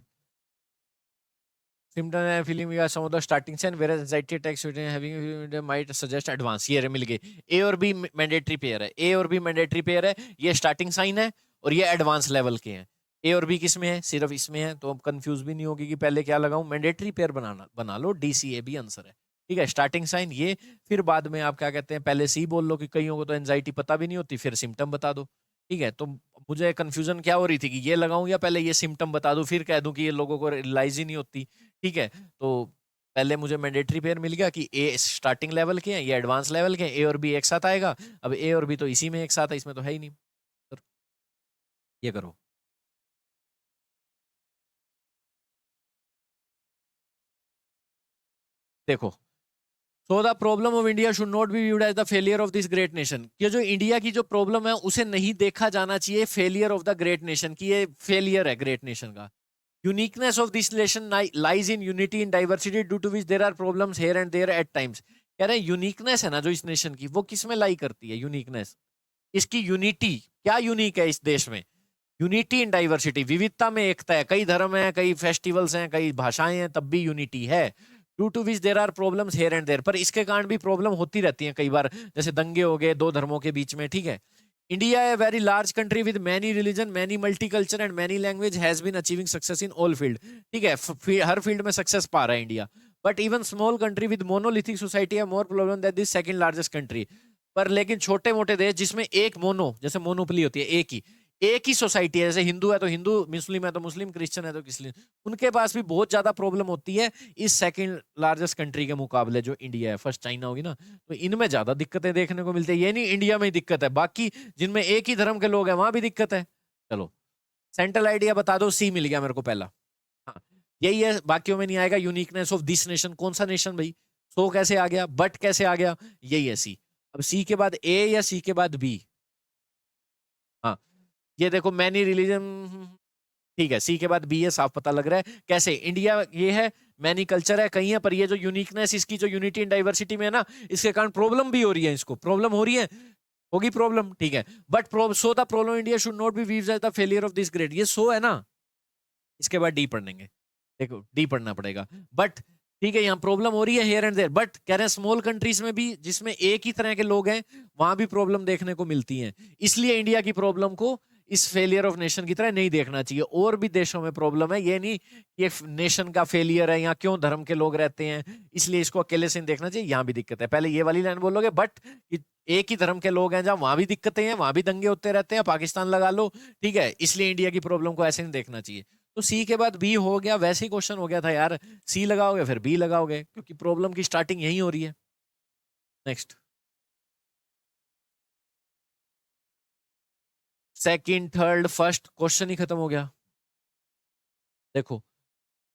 Symptom and feeling we are some of the starting sign where anxiety attacks having might suggest advance. ये मिल गए, ए और बी मैंडेटरी पेयर है, ए और बी मैंडेटरी पेयर है, ये स्टार्टिंग साइन है और ये एडवांस लेवल के हैं। ए और बी किस में है? सिर्फ इसमें है, तो अब कंफ्यूज भी नहीं होगी कि पहले क्या लगाऊं, मैंडेटरी पेयर बना लो, D C A B answer है, ठीक है। स्टार्टिंग साइन ये, फिर बाद में आप क्या कहते हैं, पहले सी बोल लो, कि कईयों को तो एंजाइटी पता भी नहीं होती, फिर सिम्टम बता दो, ठीक है। तो मुझे कंफ्यूजन क्या हो रही थी कि ये लगाऊं या पहले ये सिम्टम बता दूं, फिर कह दूं कि ये लोगों को रियलाइज ही नहीं होती, ठीक है। तो पहले मुझे मैंडेटरी पेयर मिल गया कि ए स्टार्टिंग लेवल के हैं, ये एडवांस लेवल के हैं, ए और बी एक साथ आएगा। अब ए और बी तो इसी में एक साथ है, इसमें तो है ही नहीं। तो ये करो, देखो। So the problem of India should not be viewed as the failure of this great nation. ये जो इंडिया की जो प्रॉब्लम है उसे नहीं देखा जाना चाहिए failure of the great nation की, ये फेलियर है ग्रेट नेशन का। Uniqueness of this nation lies in unity in diversity due to which there are problems here and there at times. कह रहे हैं यूनिकनेस है ना जो इस नेशन की, वो किस में लाई करती है? यूनिकनेस, इसकी यूनिटी, क्या यूनिक है इस देश में? यूनिटी इन डाइवर्सिटी, विविधता में एकता है, कई धर्म हैं, कई फेस्टिवल्स हैं, कई भाषाएं हैं, तब भी यूनिटी है। Due to which there are problems here and there, पर इसके कारण भी प्रॉब्लम होती रहती है कई बार, जैसे दंगे हो गए दो धर्मों के बीच में, ठीक है। India a very large country with many religion, many multi culture and many language has been achieving success in all field, ठीक है। हर फील्ड में सक्सेस पा रहा है India, but even small country with monolithic society है more problem that this second largest country. पर लेकिन छोटे मोटे देश जिसमें एक मोनो, जैसे मोनोपली होती है, एक ही सोसाइटी है, जैसे हिंदू है तो हिंदू, मुस्लिम है तो मुस्लिम, क्रिश्चियन है तो क्रिश्चियन, उनके पास भी बहुत ज्यादा प्रॉब्लम होती है इस सेकंड लार्जेस्ट कंट्री के मुकाबले जो इंडिया है। फर्स्ट चाइना होगी ना, तो इनमें ज्यादा दिक्कतें देखने को मिलती है। ये नहीं इंडिया में ही दिक्कत है, बाकी जिनमें एक ही धर्म के लोग हैं वहां भी दिक्कत है। चलो सेंट्रल आइडिया बता दो, सी मिल गया मेरे को पहला। हाँ यही है, बाकियों में नहीं आएगा। यूनिकनेस ऑफ दिस नेशन, कौन सा नेशन भाई? सो कैसे आ गया, बट कैसे आ गया? यही है सी। अब सी के बाद ए या सी के बाद बी? हाँ ये देखो, मैनी रिलीजन, ठीक है, सी के बाद बी है, साफ पता लग रहा है। कैसे? इंडिया ये है, मैनी कल्चर है कहीं है, पर ये जो यूनिकनेस इसकी, जो यूनिटी इन डाइवर्सिटी में है ना, इसके कारण प्रॉब्लम भी हो रही है, इसको प्रॉब्लम हो रही है, होगी प्रॉब्लम, ठीक है। But so the problem India should not be viewed as the failure of this great, ये सो है ना, इसके बाद डी पढ़ेंगे। देखो डी पढ़ना पड़ेगा। बट ठीक है, यहाँ प्रॉब्लम हो रही है हेयर एंड देयर, बट कह रहे हैं स्मॉल कंट्रीज में भी जिसमें एक ही तरह के लोग हैं वहां भी प्रॉब्लम देखने को मिलती है। इसलिए इंडिया की प्रॉब्लम को इस फेलियर ऑफ नेशन की तरह नहीं देखना चाहिए। और भी देशों में प्रॉब्लम है, ये नहीं कि नेशन का फेलियर है, यहाँ क्यों धर्म के लोग रहते हैं इसलिए इसको अकेले से नहीं देखना चाहिए। यहाँ भी दिक्कत है, पहले ये वाली लाइन बोलोगे, बट एक ही धर्म के लोग हैं जहां वहां भी दिक्कतें हैं, वहां भी दंगे होते रहते हैं, पाकिस्तान लगा लो, ठीक है, इसलिए इंडिया की प्रॉब्लम को ऐसे नहीं देखना चाहिए। तो सी के बाद बी हो गया, वैसे ही क्वेश्चन हो गया था यार, सी लगाओगे फिर बी लगाओगे, क्योंकि प्रॉब्लम की स्टार्टिंग यही हो रही है। Next, second third first question ही खत्म हो गया। देखो,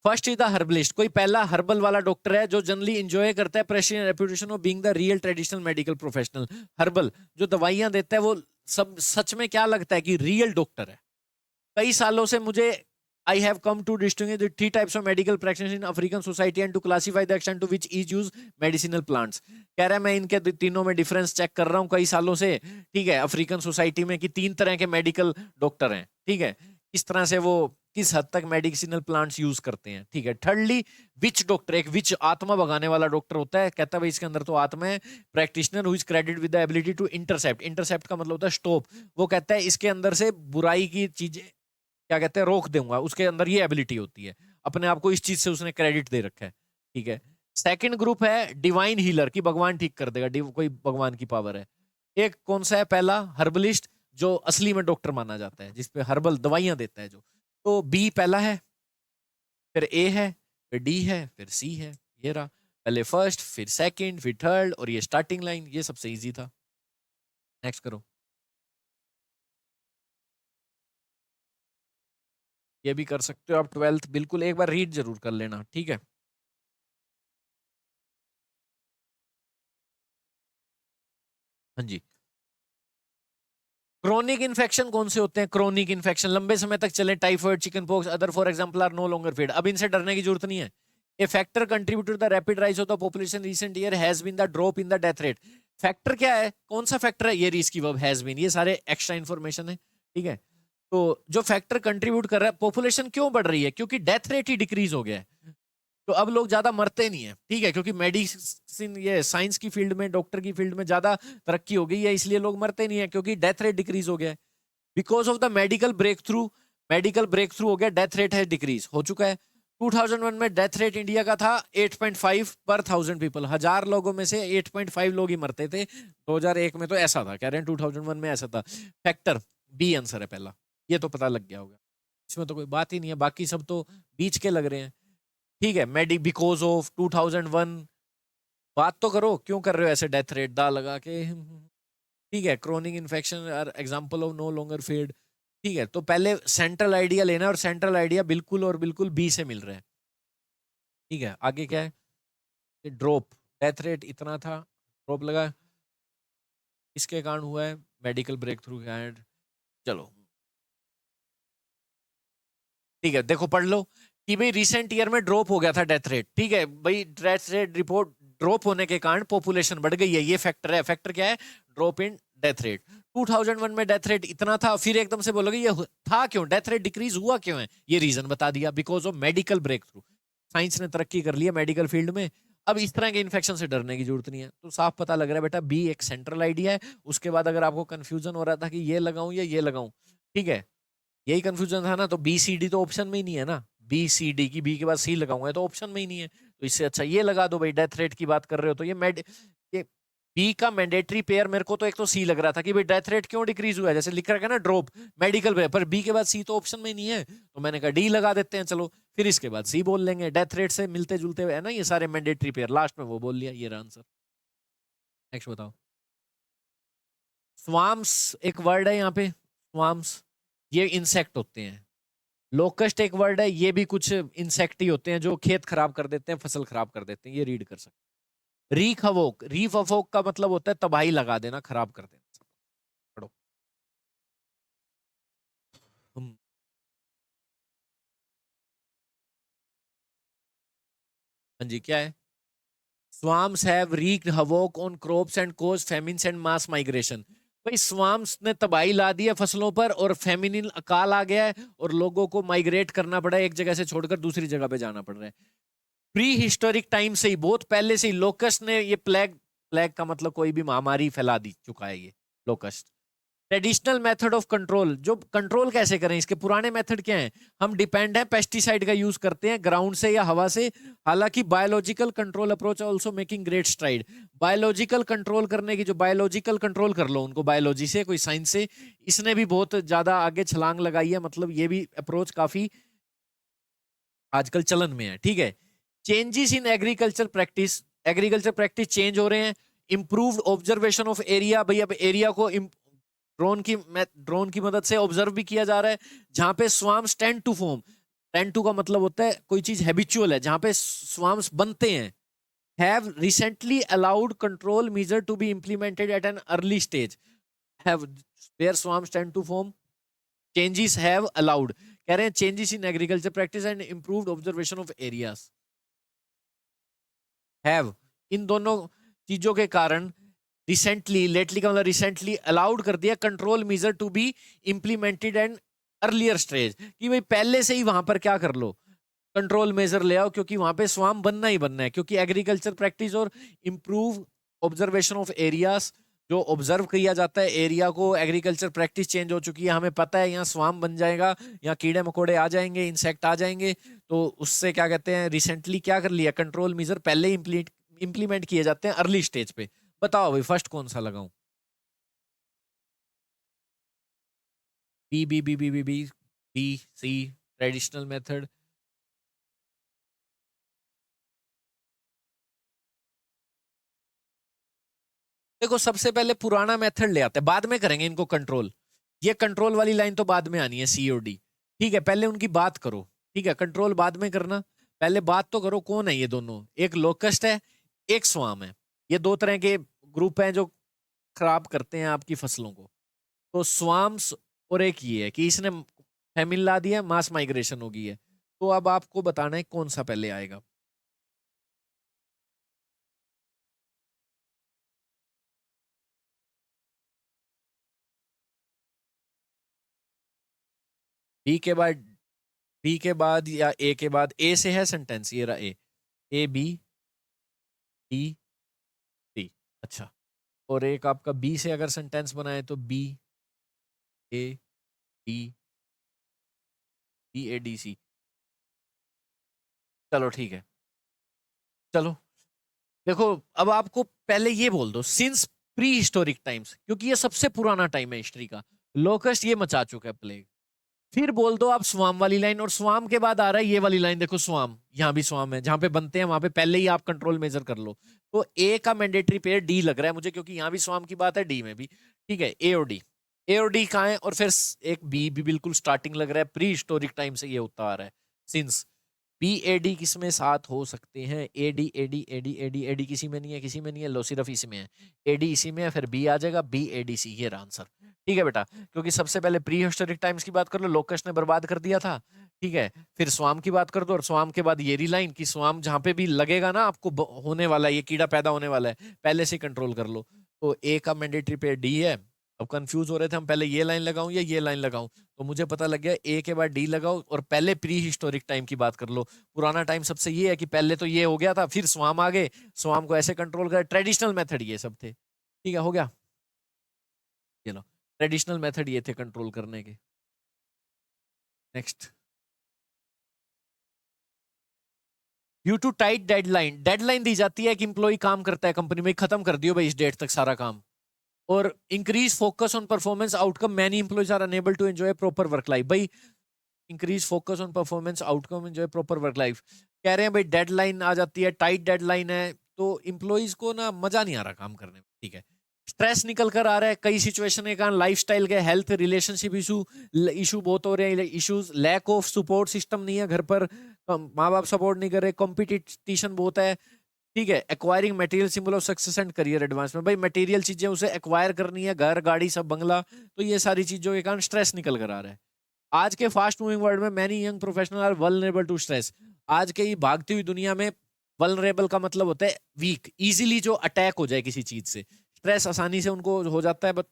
फर्स्ट इज द हर्बलिस्ट, कोई पहला हर्बल वाला डॉक्टर है जो जनरली एंजॉय करता है Prestige reputation of being the real traditional medical professional. Herbal जो दवाइयां देता है वो सब सच में क्या लगता है कि रियल डॉक्टर है। कई सालों से मुझे I have come to distinguish the three types of medical practice in African society and to classify the extent to which each use medicinal plants। कह रहा है मैं इनके तीनों में डिफरेंस चेक कर रहा हूँ कई सालों से, ठीक है, अफ्रीकन सोसाइटी में, कि तीन तरह के मेडिकल डॉक्टर हैं, ठीक है, किस तरह से वो किस हद तक मेडिसिनल प्लांट्स यूज करते हैं, ठीक है। थर्डली, विच डॉक्टर, एक विच आत्मा भगाने वाला डॉक्टर होता है, कहता है भाई इसके अंदर तो आत्मा है। Practitioner who is credit with the ability to intercept, intercept का मतलब होता है स्टॉप, वो कहता है इसके अंदर से बुराई की चीजें क्या कहते हैं रोक दूंगा, उसके अंदर ये एबिलिटी होती है, अपने आप को इस चीज से उसने क्रेडिट दे रखा है, ठीक है। सेकंड ग्रुप है डिवाइन हीलर, की भगवान ठीक कर देगा, कोई भगवान की पावर है। एक कौन सा है, पहला हर्बलिस्ट, जो असली में डॉक्टर माना जाता है, जिसपे हर्बल दवाइयां देता है जो। तो बी पहला है, फिर ए है, फिर डी है, फिर सी है। ये रहा, पहले फर्स्ट, फिर सेकंड, फिर थर्ड, और ये स्टार्टिंग लाइन, ये सबसे इजी था। नेक्स्ट करो। ये भी कर सकते हो आप, ट्वेल्थ बिल्कुल एक बार रीड जरूर कर लेना, ठीक है। हाँ जी। क्रोनिक इन्फेक्शन कौन से होते हैं? क्रोनिक इन्फेक्शन लंबे समय तक चले, typhoid, chicken pox, other for example are no longer fed. अब इनसे डरने की जरूरत नहीं है। A factor contributed the rapid rise of the population recent year has been the drop in the death rate. Factor क्या है, कौन सा फैक्टर है? ये रिस्की वर्ब हैज बीन, ये सारे एक्स्ट्रा इन्फॉर्मेशन है, ठीक है। तो जो फैक्टर कंट्रीब्यूट कर रहा है, पॉपुलेशन क्यों बढ़ रही है? क्योंकि डेथ रेट ही डिक्रीज हो गया है, तो अब लोग ज्यादा मरते नहीं है, ठीक है, क्योंकि मेडिसिन ये साइंस की फील्ड में, डॉक्टर की फील्ड में ज्यादा तरक्की हो गई है, इसलिए लोग मरते नहीं है, क्योंकि डेथ रेट डिक्रीज हो गया है। Because of the medical breakthrough हो गया, डेथ रेट है डिक्रीज हो चुका है। 2001 में डेथ रेट इंडिया का था 8.5 पर 1000 पीपल, 1000 लोगों में से 8.5 लोग ही मरते थे। 2001 में तो ऐसा था, कह रहे हैं 2001 में ऐसा था। फैक्टर बी आंसर है पहला, ये तो पता लग गया होगा, इसमें तो कोई बात ही नहीं है, बाकी सब तो बीच के लग रहे हैं, ठीक है। मेडी बिकॉज ऑफ 2001, बात तो करो, क्यों कर रहे हो ऐसे डेथ रेट दा लगा के, ठीक है। Chronic infection are example of no longer fed, ठीक है। तो पहले सेंट्रल आइडिया लेना है, और सेंट्रल आइडिया बिल्कुल और बिल्कुल बी से मिल रहा है, ठीक है। आगे क्या है, ड्रॉप, डेथ रेट इतना था, ड्रॉप लगा, इसके कारण हुआ है मेडिकल ब्रेक थ्रू एंड, चलो ठीक है। देखो पढ़ लो कि भाई रिसेंट ईयर में ड्रॉप हो गया था डेथ रेट, ठीक है भाई, डेथ रेट रिपोर्ट ड्रॉप होने के कारण पॉपुलेशन बढ़ गई है, ये फैक्टर है। फैक्टर क्या है? Drop in death rate. 2001 में डेथ रेट इतना था, फिर एकदम से बोलोगे ये था क्यों, डेथ रेट डिक्रीज हुआ क्यों है? ये रीजन बता दिया, because of medical breakthrough, science ने तरक्की कर लिया मेडिकल फील्ड में, अब इस तरह के इन्फेक्शन से डरने की जरूरत नहीं है। तो साफ पता लग रहा है बेटा, बी एक सेंट्रल आइडिया है। उसके बाद अगर आपको कंफ्यूजन हो रहा था कि ये लगाऊं या ये लगाऊं, ठीक है, यही कंफ्यूजन था ना, तो बी सी डी तो ऑप्शन में ही नहीं है ना, बी सी डी की बी के बाद सी लगाऊंगा तो ऑप्शन में ही नहीं है, तो इससे अच्छा ये लगा दो भाई, डेथ रेट की बात कर रहे हो तो ये बी का मैंडेटरी पेयर, मेरे को तो एक तो सी लग रहा था कि भाई डेथ रेट क्यों डिक्रीज हुआ है, जैसे लिख रखा है ना ड्रॉप मेडिकल पे, पर बी के बाद सी तो ऑप्शन में ही नहीं है, तो मैंने कहा डी लगा देते हैं चलो, फिर इसके बाद सी बोल लेंगे, डेथ रेट से मिलते जुलते हुए है ना ये सारे मैंडेटरी पेयर, लास्ट में वो बोल लिया, ये रहा आंसर। नेक्स्ट बताओ। स्वाम्स एक वर्ड है यहाँ पे, स्वाम्स ये इंसेक्ट होते हैं। लोकस्ट एक वर्ड है, ये भी कुछ इंसेक्ट ही होते हैं जो खेत खराब कर देते हैं, फसल खराब कर देते हैं, ये रीड कर सकते हैं। रीख अवोक, रीफ अवोक का मतलब होता है तबाही लगा देना, खराब कर देना। पढ़ो। हम्म, हाँ जी, क्या है? Swarms have wreaked havoc on crops and caused famines and mass migration. भाई स्वाम्स ने तबाही ला दी है फसलों पर और फेमिनिन अकाल आ गया है और लोगों को माइग्रेट करना पड़ा है, एक जगह से छोड़कर दूसरी जगह पे जाना पड़ रहा है। प्री हिस्टोरिक टाइम से ही, बहुत पहले से ही लोकस्ट ने ये प्लेग, प्लेग का मतलब कोई भी महामारी फैला दी चुका है ये locust. Traditional method of control, जो कंट्रोल कैसे करें, इसके पुराने मेथड क्या हैं? हम डिपेंड है पेस्टिसाइड का यूज करते हैं ग्राउंड से या हवा से। हालांकि biological control approach also making great STRIDE. Biological control करने की, जो बायोलॉजिकल कंट्रोल कर लो उनको बायोलॉजी से, कोई साइंस से, इसने भी बहुत ज्यादा आगे छलांग लगाई है। मतलब ये भी अप्रोच काफी आजकल चलन में है। ठीक है, changes in agriculture practice, agriculture practice change हो रहे हैं। इंप्रूव्ड ऑब्जर्वेशन ऑफ एरिया, भाई अब एरिया को ड्रोन की मदद से ऑब्जर्व भी किया जा रहा है। जहां पे swarms tend to form, tend to का मतलब होता है कोई चीज हैबिचुअल है, जहां पे स्वाम्स बनते हैं। Have recently allowed control measure to be implemented at an early stage. Have where swarms tend to form, changes have allowed, कह रहे हैं changes in agriculture practice and improved observation of areas. Have, इन दोनों चीजों के कारण recently, lately का मतलब रिसेंटली, अलाउड कर दिया control measure to be implemented and earlier stage, कि भाई पहले से ही वहां पर क्या कर लो, कंट्रोल मेजर ले आओ, क्योंकि वहां पे स्वाम बनना ही बनना है। क्योंकि एग्रीकल्चर प्रैक्टिस और इंप्रूव ऑब्जर्वेशन ऑफ एरियाज, जो ऑब्जर्व किया जाता है एरिया को, एग्रीकल्चर प्रैक्टिस चेंज हो चुकी है, हमें पता है यहाँ स्वाम बन जाएगा, यहाँ कीड़े मकोड़े आ जाएंगे, इंसेक्ट आ जाएंगे, तो उससे क्या कहते हैं, रिसेंटली क्या कर लिया, कंट्रोल मेजर पहले इंप्लीमेंट किए जाते हैं अर्ली स्टेज पे। बताओ भाई फर्स्ट कौन सा लगाऊं? B B B B B B B C, traditional method. देखो सबसे पहले पुराना मेथड ले आते हैं, बाद में करेंगे इनको कंट्रोल। ये कंट्रोल वाली लाइन तो बाद में आनी है, सी और डी। ठीक है, पहले उनकी बात करो। ठीक है, कंट्रोल बाद में करना, पहले बात तो करो कौन है ये दोनों। एक लोकस्ट है, एक स्वाम है। ये दो तरह के ग्रुप हैं जो खराब करते हैं आपकी फसलों को। तो स्वाम्स, और एक ये है कि इसने फैमिन ला दिया, मास माइग्रेशन हो गई है। तो अब आपको बताना है कौन सा पहले आएगा। बी के बाद, बी के बाद या ए के बाद, ए से है सेंटेंस, ये रहा ए, ए बी डी डी। अच्छा, और एक आपका बी से अगर सेंटेंस बनाए तो B A D, B A D C. चलो ठीक है, चलो देखो, अब आपको पहले ये बोल दो सिंस प्री हिस्टोरिक टाइम्स, क्योंकि ये सबसे पुराना टाइम है हिस्ट्री का। लोकस्ट ये मचा चुका है प्लेग। फिर बोल दो आप स्वाम वाली लाइन, और स्वाम के बाद आ रहा है ये वाली लाइन, देखो स्वाम, यहां भी स्वाम है, जहां पे बनते हैं वहां पे पहले ही आप कंट्रोल मेजर कर लो। तो ए का मैंडेटरी पेयर डी लग रहा है मुझे, क्योंकि यहां भी स्वाम की बात है, डी में भी। ठीक है, ए और डी, ए और डी कहाँ है, और फिर एक बी भी बिल्कुल स्टार्टिंग लग रहा है, प्री हिस्टोरिक टाइम से ये होता आ रहा है। सिंस बी ए डी किसमें साथ हो सकते हैं, A D A D A D A D A D किसी में नहीं है, किसी में नहीं है, लो सिर्फ इसी में है, ए डी इसी में है, फिर बी आ जाएगा, बी ए डी सी, ये रहा आंसर। ठीक है बेटा, क्योंकि सबसे पहले प्री हिस्टोरिक टाइम्स की बात कर लो, लोकस ने बर्बाद कर दिया था। ठीक है, फिर स्वाम की बात कर दो, और स्वाम के बाद ये रिलाइन की स्वाम जहां पे भी लगेगा ना आपको होने वाला है, ये कीड़ा पैदा होने वाला है, पहले से कंट्रोल कर लो। तो ए का मैंडेटरी पेयर डी है। अब कंफ्यूज हो रहे थे हम, पहले ये लाइन लगाऊं या ये लाइन लगाऊं, तो मुझे पता लग गया ए के बाद डी लगाओ, और पहले प्री हिस्टोरिक टाइम की बात कर लो। पुराना टाइम सबसे ये है कि पहले तो ये हो गया था, फिर स्वाम आ गए, स्वाम को ऐसे कंट्रोल कर, ट्रेडिशनल मेथड ये सब थे। ठीक है, हो गया, चलो ट्रेडिशनल मेथड ये थे कंट्रोल करने के। Next, due to tight deadline, deadline दी जाती है कि इंप्लॉय काम करता है कंपनी में, खत्म कर दियो भाई इस डेट तक सारा काम। और increase focus on performance outcome, many employees are unable to enjoy proper work life. भाई increase focus on performance outcome, enjoy proper work life, कह रहे हैं भाई डेडलाइन आ जाती है, टाइट डेडलाइन है, तो इंप्लॉयज को ना मजा नहीं आ रहा काम करने में। ठीक है, स्ट्रेस निकल कर आ रहा है कई सिचुएशन के कारण, लाइफस्टाइल के, हेल्थ, रिलेशनशिप इशू बहुत हो रहे हैं, issues, lack of support system नहीं है घर पर, माँ बाप सपोर्ट नहीं कर रहे, कॉम्पिटिशन बहुत है। ठीक है, acquiring material symbol of success and career advancement, भाई मटेरियल चीजें उसे एक्वायर करनी है, घर गाड़ी सब बंगला, तो ये सारी चीजों के कारण स्ट्रेस निकल कर आ रहा है। आज के फास्ट मूविंग वर्ल्ड में many young professional are vulnerable to stress, आज के ही भागती हुई दुनिया में वल्नरेबल का मतलब होता है वीक, इजीली जो अटैक हो जाए किसी चीज से, स्ट्रेस आसानी से उनको हो जाता है। बट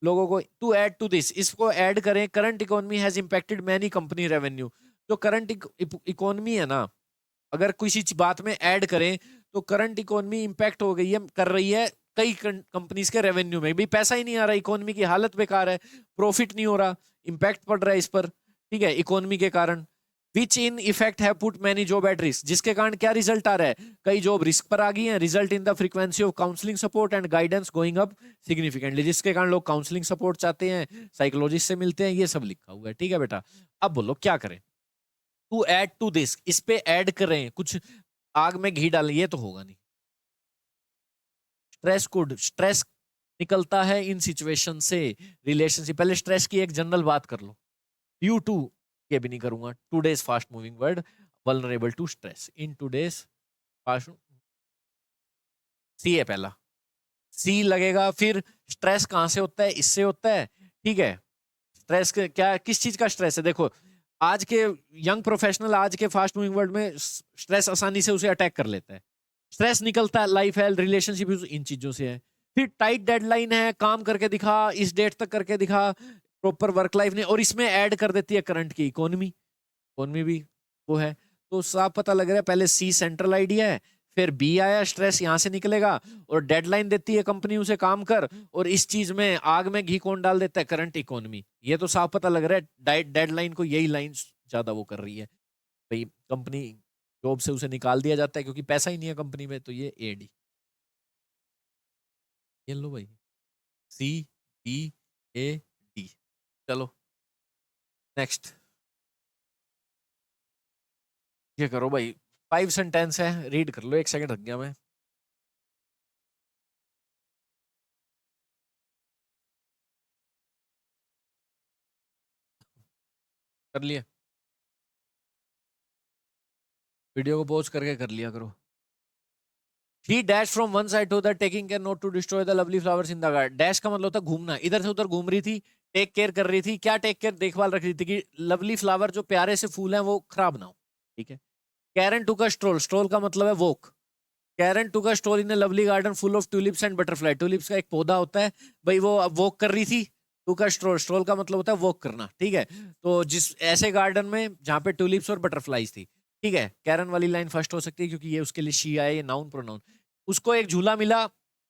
लोगों को टू ऐड टू दिस, इसको ऐड करें, current economy has impacted many company revenue. जो करंट इकोनॉमी है ना, अगर किसी बात में ऐड करें तो करंट इकोनॉमी इंपैक्ट हो गई है, कर रही है कई कंपनीज के रेवेन्यू में भी, पैसा ही नहीं आ रहा, इकोनॉमी की हालत बेकार है, प्रॉफिट नहीं हो रहा, इंपैक्ट पड़ रहा है इस पर, ठीक है, इकोनॉमी के कारण। Which in effect have put many job at risk, जिसके कारण क्या रिजल्ट आ रहा है, कई जॉब रिस्क पर आ गई है। Result in the frequency of counselling support and guidance going up significantly, जिसके कारण लोग काउंसलिंग सपोर्ट चाहते हैं, साइकोलॉजिस्ट से मिलते हैं, ये सब लिखा हुआ है, ठीक है बेटा। अब बोलो क्या करें, टू ऐड टू दिस, इस पे ऐड करें कुछ, आग में घी डालें, ये तो होगा नहीं। स्ट्रेस निकलता है इन सिचुएशन से, रिलेशनशिप, पहले स्ट्रेस की एक जनरल बात कर लो। ड्यू टू, ये भी नहीं करूंगा, today's fast moving world, vulnerable to stress in today's fast, C है पहला, सी लगेगा। फिर स्ट्रेस कहां से होता है, इससे होता है, ठीक है। स्ट्रेस क्या, किस चीज का स्ट्रेस है, देखो आज के यंग प्रोफेशनल आज के फास्ट मूविंग वर्ल्ड में स्ट्रेस आसानी से उसे अटैक कर लेता है। स्ट्रेस निकलता है लाइफ हेल्थ रिलेशनशिप इन चीजों से है। फिर टाइट डेडलाइन है, काम करके दिखा, इस डेट तक करके दिखा, प्रॉपर वर्क लाइफ नहीं, और इसमें ऐड कर देती है करंट की इकोनॉमी, इकोनॉमी भी वो है। तो साफ पता लग रहा है, पहले सी सेंट्रल आइडिया है, फिर बी आया स्ट्रेस यहां से निकलेगा, और डेडलाइन देती है कंपनी उसे काम कर, और इस चीज में आग में घी कौन डाल देता है, करंट इकोनॉमी। ये तो साफ पता लग रहा है डेडलाइन को यही लाइन ज्यादा वो कर रही है भाई, कंपनी जॉब से उसे निकाल दिया जाता है क्योंकि पैसा ही नहीं है कंपनी में, तो ये ए डी, ये लो भाई, सी डी ए डी। चलो नेक्स्ट, ये करो भाई, 5 सेंटेंस है, रीड कर लो, 1 सेकंड रख गया मैं। कर लिया, वीडियो को पॉज करके कर लिया करो। He dashed from one side to the taking care not to destroy the lovely flowers in the garden. Dash का मतलब होता है घूमना, इधर से उधर घूम रही थी, टेक केयर कर रही थी, क्या टेक केयर, देखभाल रख रही थी कि लवली फ्लावर जो प्यारे से फूल हैं वो खराब ना हो, ठीक है। Karen took a stroll, stroll का मतलब है walk. Karen took a stroll in a lovely garden full of tulips and butterfly, tulips का एक पौधा होता है भाई, वो वॉक कर रही थी। टुक अ स्ट्रोल, स्ट्रोल का मतलब होता है वॉक करना, ठीक है। तो जिस ऐसे गार्डन में जहां पे ट्यूलिप्स और बटरफ्लाईज थी, ठीक है, कैरन वाली लाइन फर्स्ट हो सकती है क्योंकि ये उसके लिए शी आए, ये नाउन प्रोनाउन। उसको एक झूला मिला,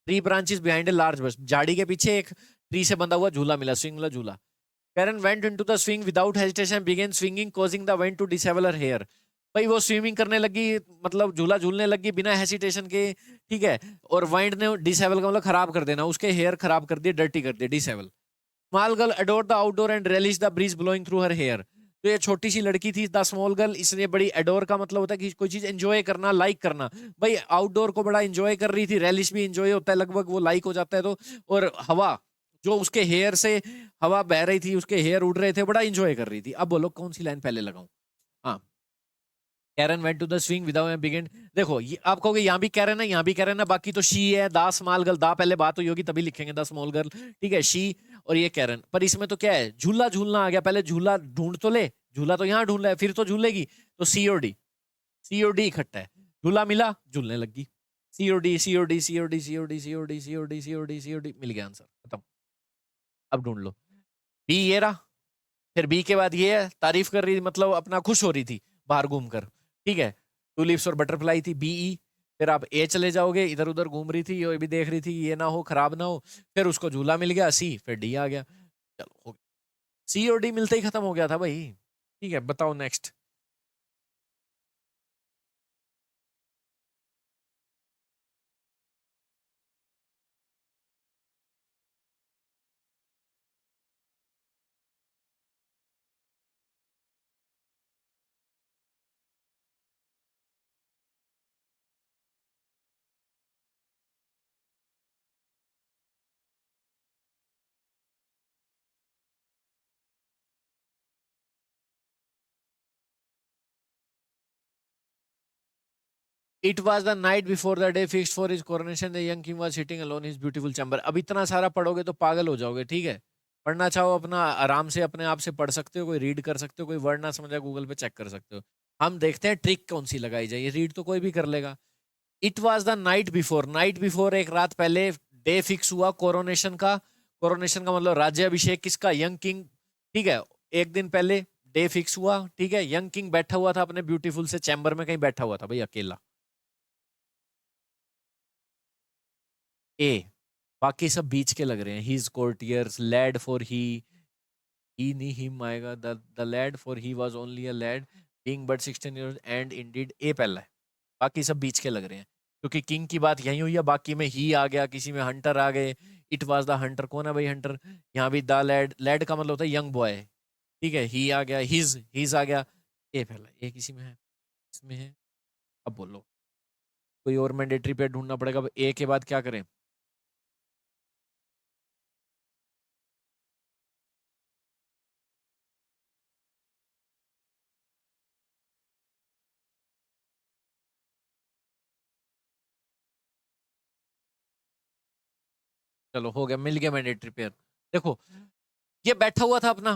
3 ब्रांचेस बिहाइंड ए लार्ज बस, झाड़ी के पीछे एक ट्री से बंधा हुआ झूला मिला, स्विंग वाला झूला। Karen went into the swing without hesitation, began swinging causing the wind to disable her hair. भाई वो स्विमिंग करने लगी, मतलब झूला झूलने लगी बिना हेसिटेशन के, ठीक है, और वाइंड ने डिसेबल का मतलब खराब कर देना, उसके हेयर खराब कर दिए, डर्टी कर दिए, disable. Small girl adore the outdoor and release the breeze blowing through her hair. तो ये छोटी सी लड़की थी, द स्मॉल गर्ल, इसने बड़ी अडोर का मतलब होता है कि कोई चीज एंजॉय करना, लाइक करना। भाई आउटडोर को बड़ा एंजॉय कर रही थी, रेलिश भी एंजॉय होता है लगभग, वो लाइक हो जाता है तो। और हवा जो उसके हेयर से हवा बह रही थी, उसके हेयर उड़ रहे थे, बड़ा एंजॉय कर रही थी। अब बोलो कौन सी लाइन पहले लगाऊं। हाँ, Karen went to the swing without begin, देखो ये आप कहोगे यहाँ भी कैरन है, यहाँ भी कैरन है, बाकी तो शी है, दा स्मॉल गर्ल, दा पहले बात हुई होगी तभी लिखेंगे द स्मॉल गर्ल, ठीक है, शी, और ये कैरन। पर इसमें तो क्या है, झूला झूलना आ गया, पहले झूला ढूंढ तो ले, झूला तो यहाँ ढूंढ रहा है, फिर तो झूलेगी, तो सी और डी, सी और डी इकट्ठा है, झूला मिला झूलने लगी, सी और डी, सी और डी, सी और डी, सी और डी, सी और डी, सी और डी, सी और डी, सी और डी, मिल गया आंसर, खत्म। अब ढूंढ लो, बी ये रहा, फिर बी के बाद ये है, तारीफ कर रही थी, मतलब अपना खुश हो रही थी बाहर घूमकर, ठीक है, टूलिप्स और बटरफ्लाई थी, बीई। फिर आप ए चले जाओगे, इधर उधर घूम रही थी, ये भी देख रही थी ये ना हो, खराब ना हो, फिर उसको झूला मिल गया, सी, फिर डी आ गया, चलो हो गया, सी और डी मिलते ही खत्म हो गया था भाई, ठीक है। बताओ next. It was the night before the day fixed for his coronation, the young king was sitting alone his beautiful chamber. अब इतना सारा पढ़ोगे तो पागल हो जाओगे, ठीक है। पढ़ना चाहो अपना आराम से अपने आप से पढ़ सकते हो, कोई रीड कर सकते हो, कोई वर्ड ना समझा गूगल पे चेक कर सकते हो। हम देखते हैं ट्रिक कौन सी लगाई जाए, रीड तो कोई भी कर लेगा। It was the night before, night before एक रात पहले, डे फिक्स हुआ कोरोनेशन का, कोरोनेशन का मतलब राज्याभिषेक किसका? Young king. ठीक है, एक दिन पहले डे फिक्स हुआ, ठीक है, यंग किंग बैठा हुआ था अपने ब्यूटीफुल से चैम्बर में, कहीं बैठा हुआ था भाई अकेला। ए। बाकी सब बीच के लग रहे हैं। His courtiers lad for he नहीं him आएगा। the lad for he was only a lad being but 16 years and indeed ए पहला है। बाकी सब बीच के लग रहे हैं क्योंकि किंग की बात यही हुई है। बाकी में ही आ गया, किसी में हंटर आ गए। इट वाज द हंटर, कौन है भाई हंटर? यहाँ भी द लैड, लैड का मतलब होता है यंग बॉय। ठीक है, ही आ गया, हिज आ गया। ए पहला, ए किसी में है? इसमें है। अब बोलो, कोई और मैंडेटरी पे ढूंढना पड़ेगा। अब ए के बाद क्या करें? चलो हो गया, मिल गया मैंडेटरी पेयर। देखो, ये बैठा हुआ था अपना,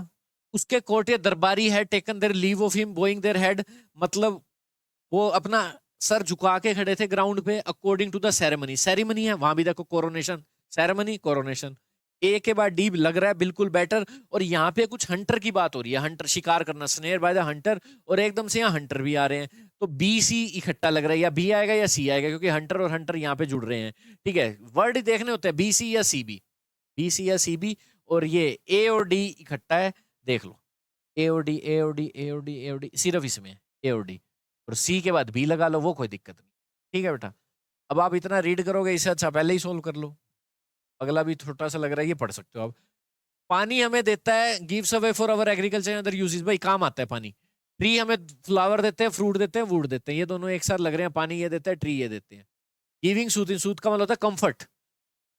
उसके कोर्टियर दरबारी है taken their leave of him going their head, मतलब वो अपना सर झुका के खड़े थे ग्राउंड पे according to the ceremony. Ceremony है वहां भी देखो, कोरोनेशन, सेरेमनी, कोरोनेशन। ए के बाद डी लग रहा है बिल्कुल बेटर। और यहाँ पे कुछ हंटर की बात हो रही है, हंटर शिकार करना, स्नेयर बाय द हंटर। और एकदम से यहाँ हंटर भी आ रहे हैं, तो बी सी इकट्ठा लग रहा है, या बी आएगा या सी आएगा, क्योंकि हंटर और हंटर यहाँ पे जुड़ रहे हैं। ठीक है, वर्ड देखने होते हैं, बी सी या सी बी, बी सी या सी बी। और ये ए और डी इकट्ठा है, देख लो, ए और डी, ए और डी, ए और डी, ए और डी, सिर्फ इसमें है ए और डी। और सी के बाद बी लगा लो, वो कोई दिक्कत नहीं। ठीक है बेटा, अब आप इतना रीड करोगे, इससे अच्छा पहले ही सोल्व कर लो। अगला भी छोटा सा लग रहा है, ये पढ़ सकते हो आप। पानी हमें देता है, gives away for our agriculture other uses, भाई काम आता है पानी। ट्री हमें फ्लावर देते हैं, फ्रूट देते हैं, वुड देते हैं, ये दोनों एक साथ लग रहे हैं, पानी ये देता है, ट्री ये देते हैं। गिविंग सूथिंग, सूथ का मतलब होता है comfort.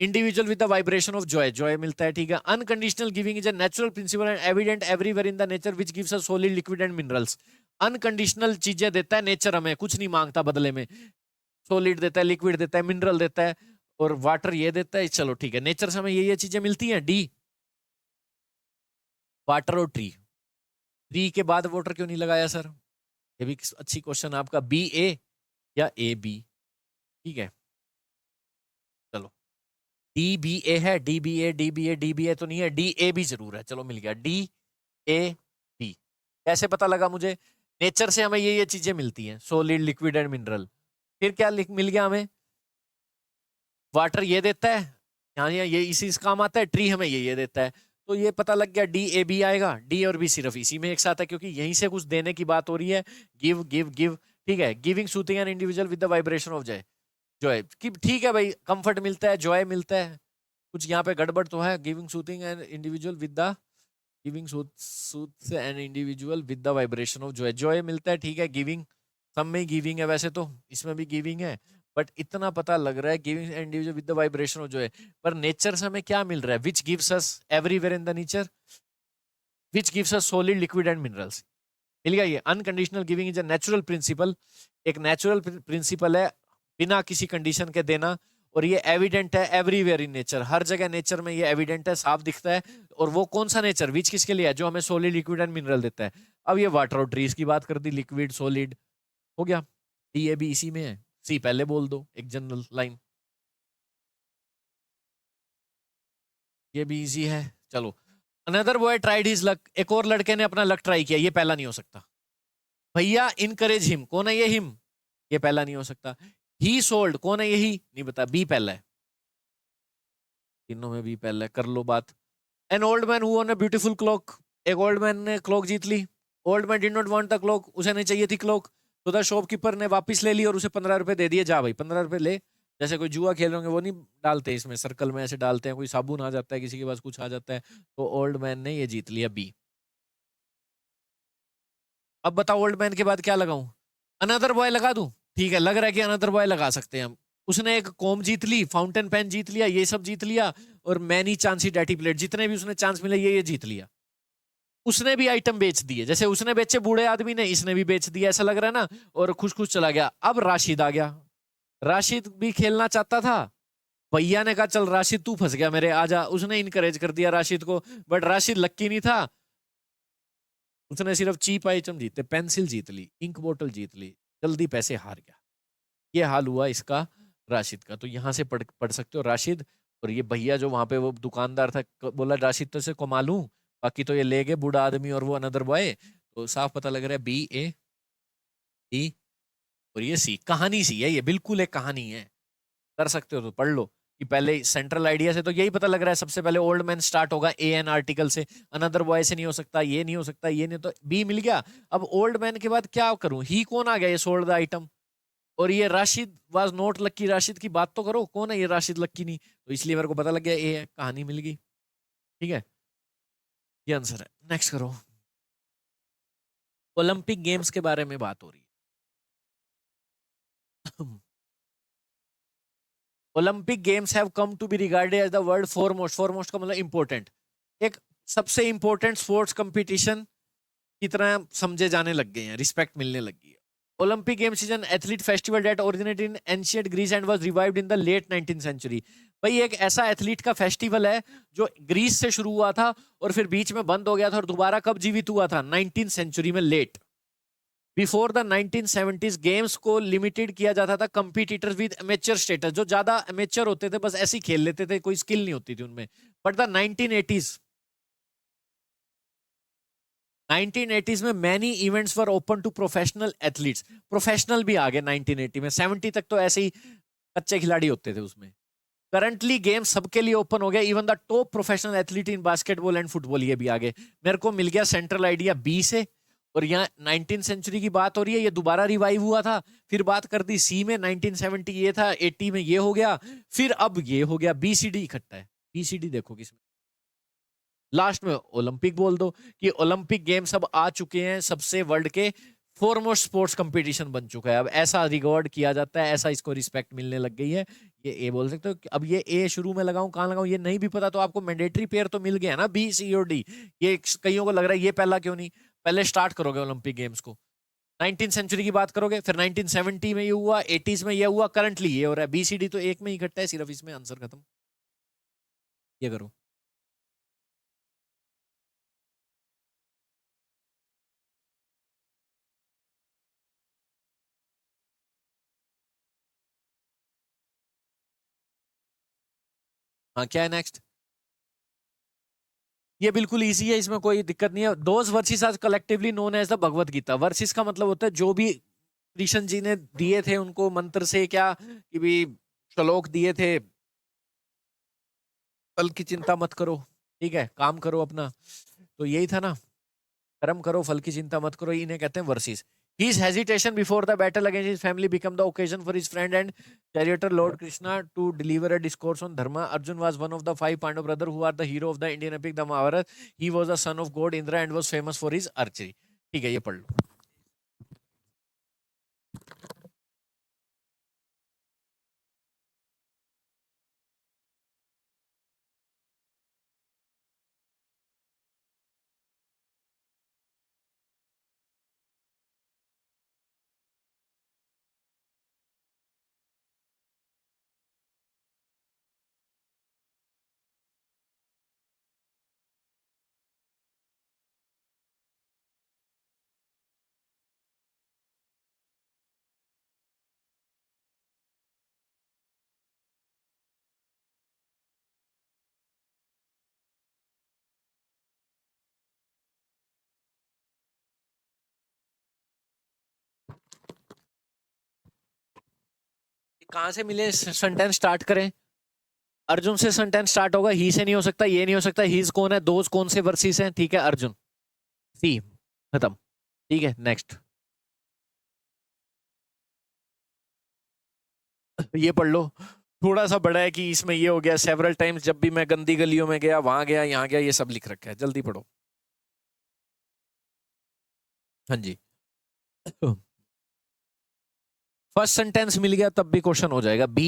Individual with the vibration of joy, joy मिलता है। ठीक है, unconditional giving is a natural principle and evident everywhere in the nature which gives us solid liquid and minerals. Unconditional चीजें देता है नेचर, हमें कुछ नहीं मांगता बदले में। सॉलिड देता है, लिक्विड देता है, मिनरल देता है, और वाटर ये देता है। चलो ठीक है, नेचर से हमें ये चीजें मिलती हैं। डी, वाटर और ट्री। ट्री के बाद वाटर क्यों नहीं लगाया सर? ये भी अच्छी क्वेश्चन आपका। बी ए या ए बी? ठीक है, चलो डी बी ए है, D B A, D B A, D B ए तो नहीं है, डी ए बी जरूर है। चलो मिल गया, डी ए बी। कैसे पता लगा मुझे? नेचर से हमें ये चीजें मिलती हैं, सॉलिड, लिक्विड एंड मिनरल। फिर क्या मिल गया हमें? वाटर ये देता है, यहाँ ये इसी इस काम आता है। ट्री हमें ये देता है, तो ये पता लग गया, डी ए बी आएगा। डी और बी सिर्फ इसी में एक साथ है, क्योंकि यहीं से कुछ देने की बात हो रही है। Give give give. ठीक है, giving soothing an individual with the vibration of joy, Joy की। ठीक है भाई, कंफर्ट मिलता है, जॉय मिलता है। कुछ यहाँ पे गड़बड़ तो है। Giving soothing an individual with the, giving soothe an individual with the vibration of joy, joy मिलता है। ठीक है, गिविंग, सब में गिविंग है वैसे तो, इसमें भी गिविंग है, बट इतना पता लग रहा है giving individual with the vibration of joy. पर नेचर से हमें क्या मिल रहा है? Which gives us everywhere in the nature, which gives us solid, liquid and minerals. मिल गया ये। Unconditional giving is a natural principle, एक नेचुरल प्रिंसिपल है, बिना किसी कंडीशन के देना। और ये एविडेंट है एवरीवेयर इन नेचर, हर जगह नेचर में ये एविडेंट है, साफ दिखता है। और वो कौन सा नेचर? विच किसके लिए है? जो हमें सॉलिड, लिक्विड एंड मिनरल देता है। अब ये वाटर और ट्रीज की बात कर दी, लिक्विड, सॉलिड, हो गया। डी ए बी इसी में है, सी पहले बोल दो, एक जनरल लाइन। ये भी इजी है। चलो, another boy tried his luck, एक और लड़के ने अपना लक ट्राई किया। ये पहला नहीं हो सकता भैया। इनकरेज हिम, कौन है ये? हिम, ये पहला नहीं हो सकता। ही सोल्ड, कौन है यही? नहीं बता, बी पहला है। तीनों में बी पहला है, कर लो बात। An old man who own a beautiful clock, एक ओल्ड मैन ने क्लॉक जीत ली। Old man did not want the clock, उसे नहीं चाहिए थी क्लॉक, तो द शॉपकीपर ने वापस ले ली और उसे 15 रुपए दे दिए। जा भाई 15 रुपए ले। जैसे कोई जुआ खेल रहे होंगे, वो नहीं डालते इसमें, सर्कल में ऐसे डालते हैं, कोई साबुन आ जाता है, किसी के पास कुछ आ जाता है, तो ओल्ड मैन ने ये जीत लिया, बी। अब बताओ ओल्ड मैन के बाद क्या लगाऊं? अनदर बॉय लगा दूं? ठीक है, लग रहा है कि अनदर बॉय लगा सकते हैं हम। उसने एक कॉम जीत ली, फाउंटेन पेन जीत लिया, ये सब जीत लिया, और मैनी चांसी डैटी प्लेट, जितने भी उसने चांस मिले ये जीत लिया। उसने भी आइटम बेच दिए, जैसे उसने बेचे बूढ़े आदमी ने, इसने भी बेच दिया, ऐसा लग रहा है ना। और खुश खुश चला गया। अब राशिद आ गया। राशिद भी खेलना चाहता था, भैया ने कहा चल राशिद तू फंस गया मेरे, आजा। उसने इनकरेज कर दिया राशिद को, बट राशिद लक्की नहीं था। उसने सिर्फ चीप आइटम जीते, पेंसिल जीत ली, इंक बोतल जीत ली, जल्दी पैसे हार गया। ये हाल हुआ इसका राशिद का। तो यहां से पढ़ सकते हो राशिद और ये भैया जो वहां पे वो दुकानदार था बोला राशिद तो से कमा लूं, बाकी तो ये ले गए बूढ़ा आदमी और वो अनदर बॉय। तो साफ पता लग रहा है B A D और ये सी। कहानी सी है, ये बिल्कुल एक कहानी है। कर सकते हो तो पढ़ लो कि पहले सेंट्रल आइडिया से तो यही पता लग रहा है, सबसे पहले ओल्ड मैन स्टार्ट होगा AN आर्टिकल से, अनदर बॉय से नहीं हो सकता, ये नहीं हो सकता, ये नहीं, तो बी मिल गया। अब ओल्ड मैन के बाद क्या करूं, ही कौन आ गया, ये सोल्ड द आइटम। और ये राशिद वाज नॉट लक्की, राशिद की बात तो करो, कौन है ये राशिद, लक्की नहीं, तो इसलिए मेरे को पता लग गया ए है, कहानी मिल गई। ठीक है, ये आंसर है। नेक्स्ट करो। ओलंपिक गेम्स के बारे में बात हो रही है। Olympic games have come to be regarded as the world foremost, foremost का मतलब इंपॉर्टेंट, एक सबसे इंपॉर्टेंट स्पोर्ट्स कंपटीशन की तरह समझे जाने लग गए हैं, रिस्पेक्ट मिलने लग गई है। Olympic games is an athlete festival that originated in ancient Greece and was revived in the late 19th century. भाई एक ऐसा एथलीट का फेस्टिवल है जो ग्रीस से शुरू हुआ था और फिर बीच में बंद हो गया था और दोबारा कब जीवित हुआ था, 19th सेंचुरी में, late. Before the 1970s games को लिमिटेड किया जाता था कंपटीटर्स विद अमेचर स्टेटस, जो ज्यादा अमेचर होते थे बस ऐसे ही खेल लेते थे, कोई स्किल नहीं होती थी उनमें। बट द 1980s में many events were open to professional athletes, professional भी आ गए 1980 में, 70 तक तो ऐसे ही कच्चे खिलाड़ी होते थे उसमें। करंटली गेम सबके लिए ओपन हो गया, even the top professional athlete in basketball and football, ये भी आ गए। मेरे को मिल गया सेंट्रल आइडिया बी से, और यहाँ 19th सेंचुरी की बात हो रही है, ये दोबारा रिवाइव हुआ था, फिर बात कर दी सी में, 1970 ये था, 80 में ये हो गया, फिर अब ये हो गया, BCD इकट्ठा है। BCD देखो किसमें, लास्ट में ओलंपिक बोल दो कि ओलंपिक गेम्स अब आ चुके हैं, सबसे वर्ल्ड के फोरमोस्ट स्पोर्ट्स कंपटीशन बन चुका है, अब ऐसा रिकॉर्ड किया जाता है, ऐसा इसको रिस्पेक्ट मिलने लग गई है। ये ए बोल सकते हो। अब ये ए शुरू में लगाऊं कहां लगाऊं, ये नहीं भी पता तो आपको मैंडेटरी पेयर तो मिल गया ना, B, C और D। ये कईयों को लग रहा है ये पहला क्यों नहीं, पहले स्टार्ट करोगे ओलंपिक गेम्स को, 19th सेंचुरी की बात करोगे, फिर 1970 में ये हुआ, 80s में ये हुआ, करंटली ये हो रहा है। BCD तो एक में ही इकट्ठा है सिर्फ, इसमें आंसर खत्म। ये करो। हाँ क्या है नेक्स्ट। ये बिल्कुल इजी है, इसमें कोई दिक्कत नहीं है। Those verses are collectively known as the Bhagavad Gita. Verses का मतलब होता है जो भी कृष्ण जी ने दिए थे उनको मंत्र से, क्या कि भी श्लोक दिए थे, फल की चिंता मत करो, ठीक है, काम करो अपना, तो यही था ना, कर्म करो फल की चिंता मत करो, इन्हें कहते हैं versus. His hesitation before the battle against his family became the occasion for his friend and charioteer Lord Krishna to deliver a discourse on dharma. Arjun was one of the 5 Pandav brothers who are the hero of the Indian epic the Mahabharata. He was the son of god Indra and was famous for his archery. ठीक है, ये पढ़ लो। कहाँ से मिले sentence start करें। अर्जुन से sentence start होगा, ही से नहीं हो सकता, ये नहीं हो सकता, हीज कौन है, दोज कौन से वर्सेस हैं, ठीक है, अर्जुन, सी, खत्म। ठीक है नेक्स्ट। ये पढ़ लो, थोड़ा सा बड़ा है कि इसमें ये हो गया सेवरल टाइम्स, जब भी मैं गंदी गलियों में गया, वहां गया, यहाँ गया, ये सब लिख रखा है, जल्दी पढ़ो। हाँ जी। फर्स्ट सेंटेंस मिल गया तब भी क्वेश्चन हो जाएगा, B,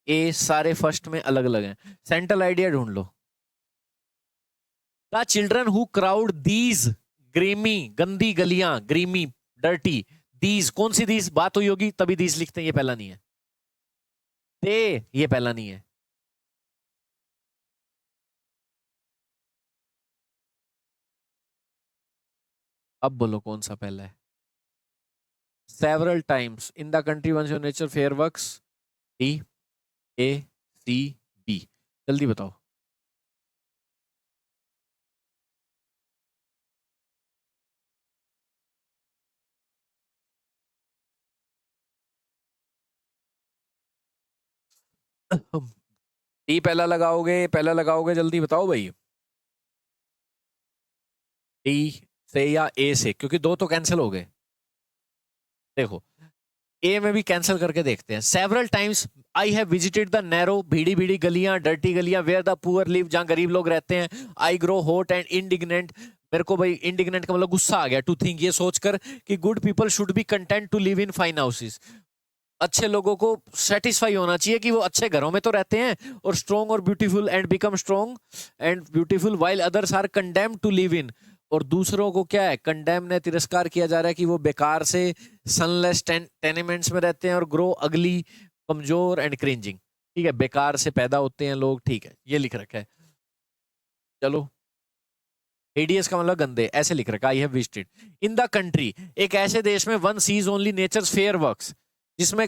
A सारे फर्स्ट में अलग अलग हैं। सेंट्रल आइडिया ढूंढ लो। The children who crowd these grimy, गंदी गलियां, ग्रीमी, डर्टी, दीज कौन सी दीज बात हुई होगी तभी दीज लिखते हैं, ये पहला नहीं है। दे, ये पहला नहीं है। अब बोलो कौन सा पहला है। Several times in the country once your nature fair works, D, A, C, B। जल्दी बताओ। डी पहला लगाओगे, जल्दी बताओ भाई। डी से या ए से, क्योंकि दो तो कैंसिल हो गए। देखो, ए में भी कैंसिल करके देखते हैं। Several times I have visited the narrow, भीड़ी भीड़ी गलियां, डर्टी गलियां, वेयर द पुअर लिव, जहां गरीब लोग रहते हैं। I grow hot and indignant, मेरे को भाई इंडिग्नेंट का मतलब गुस्सा आ गया, टू थिंक, ये सोचकर कि good people should be content to live in fine houses, अच्छे लोगों को सेटिस्फाई होना चाहिए कि वो अच्छे घरों में तो रहते हैं, और स्ट्रॉन्ग और beautiful and become strong and beautiful while others are condemned to live in, और दूसरों को क्या है, कंडेम ने तिरस्कार किया जा रहा है कि वो बेकार से सनलेस टेनेमेंट्स में रहते हैं और ग्रो अगली, कमजोर एंड क्रिंजिंग। ठीक है, बेकार से पैदा होते हैं लोग, ठीक है, ये लिख रखा है। चलो, एडीएस का मतलब गंदे, ऐसे लिख रखा है। I have visited in the country, एक ऐसे देश में, one sees only nature's fair works, जिसमें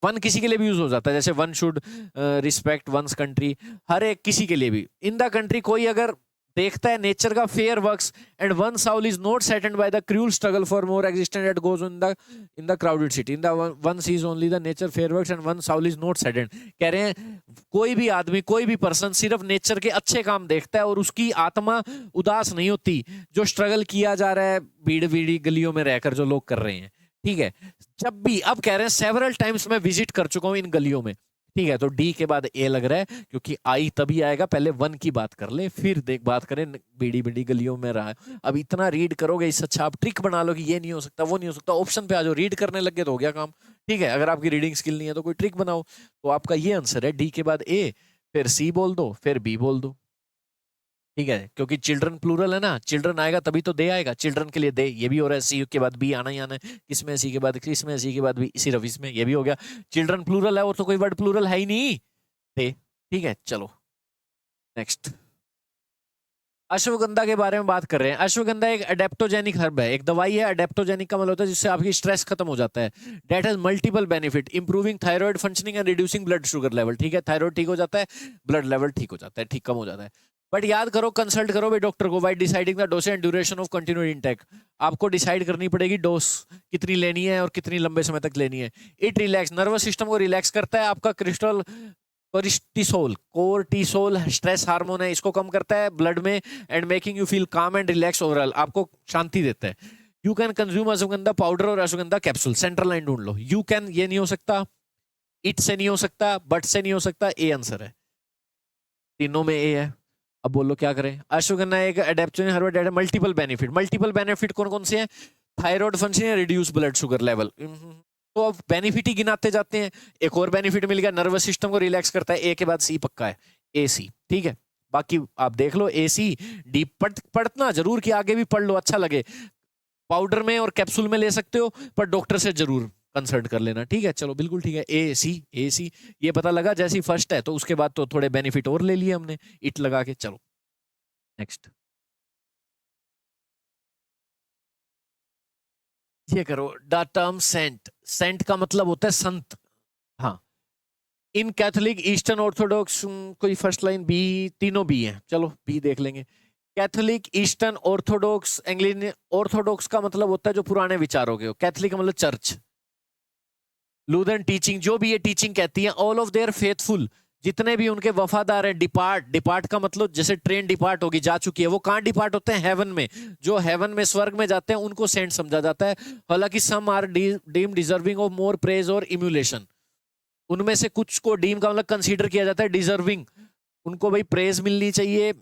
वन किसी के लिए भी यूज हो जाता है, जैसे one should respect one's country, हर एक किसी के लिए भी। इन द कंट्री, कोई अगर देखता है नेचर का fair works, and one soul is not saddened by the cruel struggle for more existence that goes in the crowded city, in the one sees only the nature fair works and one soul is not saddened. कह रहे हैं कोई भी आदमी, कोई भी person सिर्फ nature के अच्छे काम देखता है, और उसकी आत्मा उदास नहीं होती जो स्ट्रगल किया जा रहा है भीड़ भीड़ी गलियों में रहकर जो लोग कर रहे हैं। ठीक है, जब भी, अब कह रहे हैं सेवरल टाइम्स मैं विजिट कर चुका हूं इन गलियों में। ठीक है, तो डी के बाद ए लग रहा है, क्योंकि आई तभी आएगा, पहले वन की बात कर ले, फिर देख बात करें बीड़ी बीड़ी गलियों में रहा है। अब इतना रीड करोगे, इससे अच्छा आप ट्रिक बना लो कि ये नहीं हो सकता, वो नहीं हो सकता, ऑप्शन पे आ जाओ, रीड करने लग गए तो हो गया काम। ठीक है, अगर आपकी रीडिंग स्किल नहीं है तो कोई ट्रिक बनाओ। तो आपका ये आंसर है, डी के बाद ए, फिर सी बोल दो, फिर बी बोल दो। ठीक है, क्योंकि चिल्ड्रन प्लूरल है ना, चिल्ड्रन आएगा तभी तो दे आएगा, चिल्ड्रन के लिए दे, ये भी हो रहा है, सी के बाद बी आना ही आना है, किसमें सी के बाद किसमें, सी के बाद बी, सिर्फ इसमें, ये भी हो गया। चिल्ड्रन प्लूरल है, और तो कोई वर्ड प्लूरल है ही नहीं, दे। ठीक है, चलो नेक्स्ट। अश्वगंधा के बारे में बात कर रहे हैं। अश्वगंधा एक अडेप्टोजेनिक हर्ब है, एक दवाई है। अडेप्टोजेनिक का मतलब होता है जिससे आपकी स्ट्रेस खत्म हो जाता है। Date has multiple benefit, improving thyroid functioning and reducing blood sugar level. ठीक है, थायराइड ठीक हो जाता है, ब्लड लेवल ठीक हो जाता है, ठीक कम हो जाता है। बट याद करो, कंसल्ट करो भाई डॉक्टर को, by deciding the dose and duration of continued intake. आपको डिसाइड करनी पड़ेगी डोज कितनी लेनी है और कितनी लंबे समय तक लेनी है। इट रिलैक्स नर्वस सिस्टम को रिलैक्स करता है। आपका crystal cortisol, cortisol stress hormone है, इसको कम करता है ब्लड में, एंड मेकिंग यू फील काम एंड रिलैक्स ओवरऑल, आपको शांति देता है। You can consume ashwagandha powder और अश्वगंधा कैप्सूल। सेंट्रल लाइन ढूंढ लो। यू कैन, ये नहीं हो सकता, इट से नहीं हो सकता, बट से नहीं हो सकता, ए आंसर है, तीनों में ए है। अब बोलो क्या करें। अश्वगंधा एक एडेप्टोजेनिक हर्ब है, मल्टीपल बेनिफिट। मल्टीपल बेनिफिट कौन कौन से हैं? Thyroid function, reduce blood sugar level. तो अब बेनिफिट ही गिनाते जाते हैं। एक और बेनिफिट मिल गया, नर्वस सिस्टम को रिलैक्स करता है। ए के बाद सी पक्का है, ए सी। ठीक है, बाकी आप देख लो, ए सी डी पढ़ना जरूर कि आगे भी पढ़ लो, अच्छा लगे। पाउडर में और कैप्सूल में ले सकते हो, पर डॉक्टर से जरूर कंसल्ट कर लेना। ठीक है, चलो बिल्कुल ठीक है, ए सी, ए सी। ये पता लगा जैसी फर्स्ट है, तो उसके बाद तो थोड़े बेनिफिट और ले लिए हमने इट लगा के। चलो नेक्स्ट, ये करो। द टर्म सेंट, सेंट का मतलब होता है संत। हाँ, इन कैथोलिक ईस्टर्न ऑर्थोडॉक्स, कोई फर्स्ट लाइन बी, तीनों बी हैं, चलो बी देख लेंगे। Catholic eastern Orthodox, Anglian Orthodox का मतलब होता है जो पुराने विचारों के हो। कैथोलिक का मतलब चर्च। लूथरन टीचिंग, जो भी ये टीचिंग कहती है, ऑल ऑफ देयर फेथफुल, जितने भी उनके वफादार हैं। डिपार्ट, डिपार्ट का मतलब जैसे ट्रेन डिपार्ट होगी, जा चुकी है, वो कहाँ डिपार्ट होते हैं? हेवन में। जो हेवन में, स्वर्ग में जाते हैं, उनको सेंट समझा जाता है। हालांकि some are deemed deserving of more praise or emulation, उनमें से कुछ को डीम का मतलब कंसीडर किया जाता है डिजर्विंग, उनको भाई प्रेज मिलनी चाहिए,